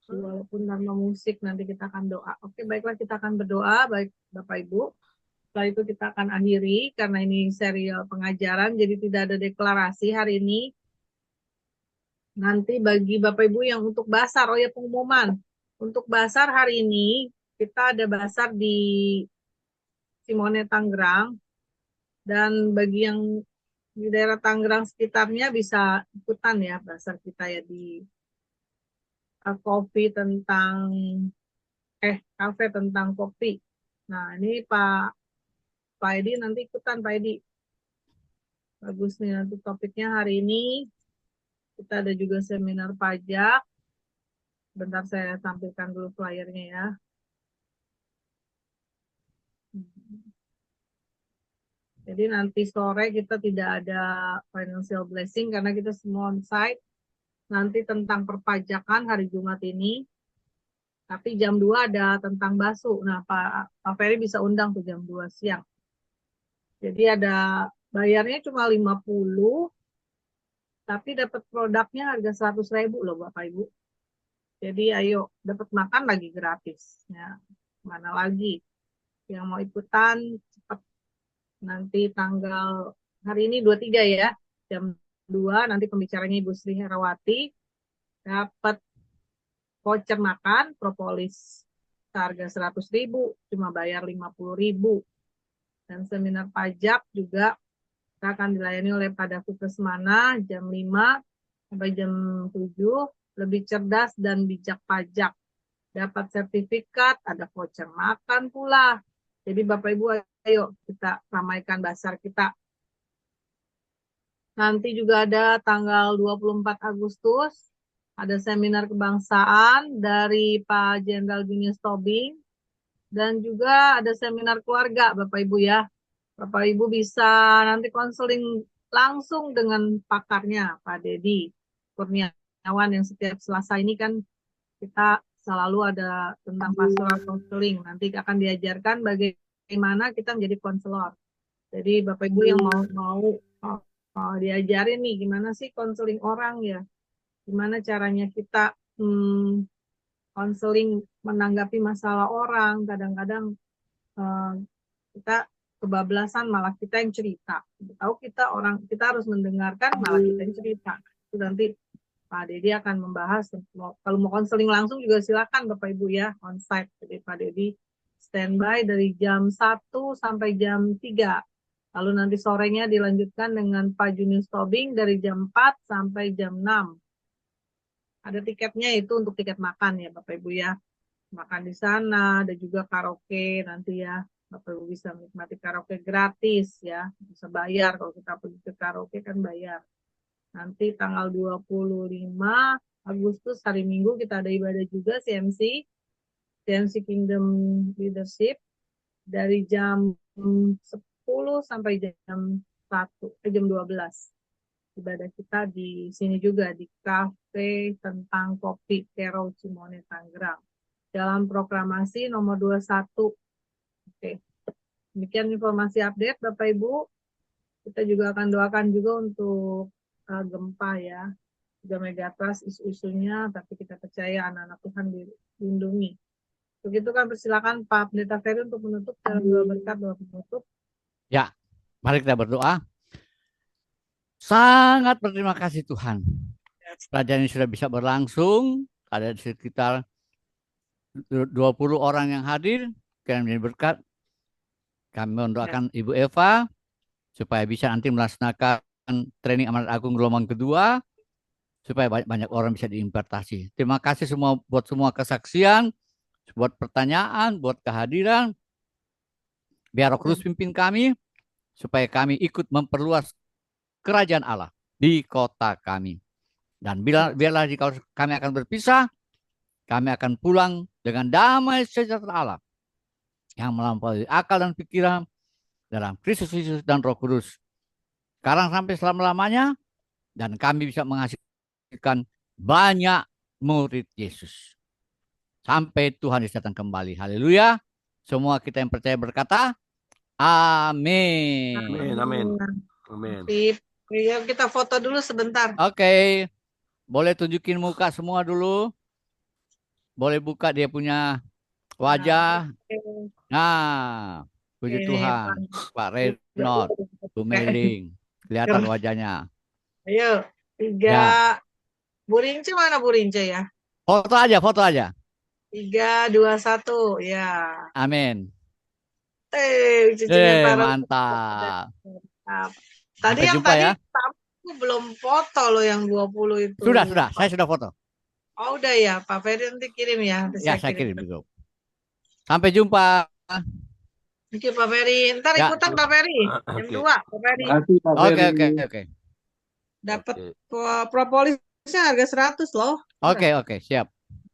Speaker 1: Walaupun tanpa musik nanti kita akan doa. Oke, baiklah kita akan berdoa baik Bapak Ibu. Setelah itu kita akan akhiri karena ini serial pengajaran jadi tidak ada deklarasi hari ini. Nanti bagi Bapak Ibu yang untuk basar, oh ya pengumuman. Untuk basar hari ini kita ada basar di Simone Tangerang, dan bagi yang di daerah Tangerang sekitarnya bisa ikutan ya basar kita ya di kopi tentang kafe tentang kopi. Nah ini Pak Edi nanti ikutan Pak Edi. Bagus nih nanti topiknya hari ini. Kita ada juga seminar pajak. Bentar saya tampilkan dulu flyernya ya. Jadi nanti sore kita tidak ada financial blessing karena kita semua on-site. Nanti tentang perpajakan hari Jumat ini. Tapi jam 2 ada tentang basu. Nah, Pak Ferry bisa undang tuh jam 2 siang. Jadi ada bayarnya cuma 50, tapi dapat produknya harga 100.000 loh Bapak Ibu. Jadi ayo dapat makan lagi gratis. Ya, mana lagi yang mau ikutan cepat. Nanti tanggal hari ini 23 ya, jam 2 nanti pembicaranya Ibu Sri Herawati dapat voucher makan propolis harga 100.000 cuma bayar 50.000. Dan seminar pajak juga akan dilayani oleh Padaku Kesmana jam 5 sampai jam 7, lebih cerdas dan bijak pajak. Dapat sertifikat, ada voucher makan pula. Jadi Bapak Ibu ayo kita ramaikan basar kita. Nanti juga ada tanggal 24 Agustus, ada seminar kebangsaan dari Pak Jenderal Junius Tobing, dan juga ada seminar keluarga Bapak Ibu ya. Bapak Ibu bisa nanti konseling langsung dengan pakarnya, Pak Dedi Kurniawan, yang setiap Selasa ini kan kita selalu ada tentang pastoral counseling. Nanti akan diajarkan bagaimana kita menjadi konselor. Jadi Bapak Ibu yang mau diajarin nih gimana sih konseling orang ya, gimana caranya kita konseling menanggapi masalah orang. Kadang-kadang kita kebablasan, malah kita yang cerita. Tahu kita harus mendengarkan, malah kita yang cerita. Itu nanti Pak Dedi akan membahas. Kalau mau konseling langsung juga silakan Bapak Ibu ya, onsite. Jadi Pak Dedi standby dari jam 1 sampai jam 3. Lalu nanti sorenya dilanjutkan dengan Pak Junius Tobing dari jam 4 sampai jam 6. Ada tiketnya itu untuk tiket makan ya Bapak Ibu ya. Makan di sana, ada juga karaoke nanti ya. Bapak Ibu bisa menikmati karaoke gratis ya. Bisa bayar, kalau kita pergi ke karaoke kan bayar. Nanti tanggal 25 Agustus hari Minggu kita ada ibadah juga CMC Kingdom Leadership dari jam 10 sampai jam 12. Ibadah kita di sini juga di Cafe Tentang Kopi Kero Cimone Tangerang. Dalam proklamasi nomor 21. Oke. Demikian informasi update Bapak Ibu. Kita juga akan doakan juga untuk gempa ya. Juga megatrust isu-isunya, tapi kita percaya anak-anak Tuhan dilindungi. Begitu kan persilakan Pak Pendeta Ferry untuk menutup dalam doa berkat, doa penutup.
Speaker 2: Ya, mari kita berdoa. Sangat berterima kasih Tuhan. Pelajaran ini sudah bisa berlangsung. Ada sekitar 20 orang yang hadir. Kalian menjadi berkat. Kami mendoakan Ibu Eva supaya bisa nanti melaksanakan training Amanat Agung gelombang kedua. Supaya banyak orang bisa diimpartasi. Terima kasih semua buat semua kesaksian, buat pertanyaan, buat kehadiran. Biar Roh Kudus pimpin kami, supaya kami ikut memperluas kerajaan Allah di kota kami. Dan biarlah jika kami akan berpisah, kami akan pulang dengan damai sejahtera Allah yang melampaui akal dan pikiran dalam Kristus Yesus dan Roh Kudus. Sekarang sampai selama-lamanya, dan kami bisa menghasilkan banyak murid Yesus. Sampai Tuhan Yesus datang kembali. Haleluya. Semua kita yang percaya berkata, amin.
Speaker 3: Amin, amin. Amin.
Speaker 1: Kita foto dulu sebentar.
Speaker 2: Oke. Boleh tunjukin muka semua dulu. Boleh buka dia punya wajah. Nah, puji Tuhan. Pak Renot, Bu Meling. Kelihatan wajahnya.
Speaker 1: Ayo, 3.
Speaker 2: Ya.
Speaker 1: Bu Rince mana Bu Rince ya?
Speaker 2: Foto aja, foto aja.
Speaker 1: 3, 2, 1. Ya.
Speaker 2: Amin. Mantap.
Speaker 1: Tadi
Speaker 2: Sampai
Speaker 1: yang
Speaker 2: jumpa
Speaker 1: tadi
Speaker 2: ya.
Speaker 1: aku belum foto loh yang 20 itu.
Speaker 2: Sudah. Saya sudah foto.
Speaker 1: Oh, udah ya. Pak Ferry nanti kirim ya.
Speaker 2: Ya, saya kirim dulu. Sampai jumpa.
Speaker 1: Thank you, Pak Ferry. Ntar
Speaker 2: Ya.
Speaker 1: ikutan Pak Ferry. Jam 2, Pak Ferry.
Speaker 2: Oke.
Speaker 1: Dapat propolisnya harga 100 loh.
Speaker 2: Oke, siap.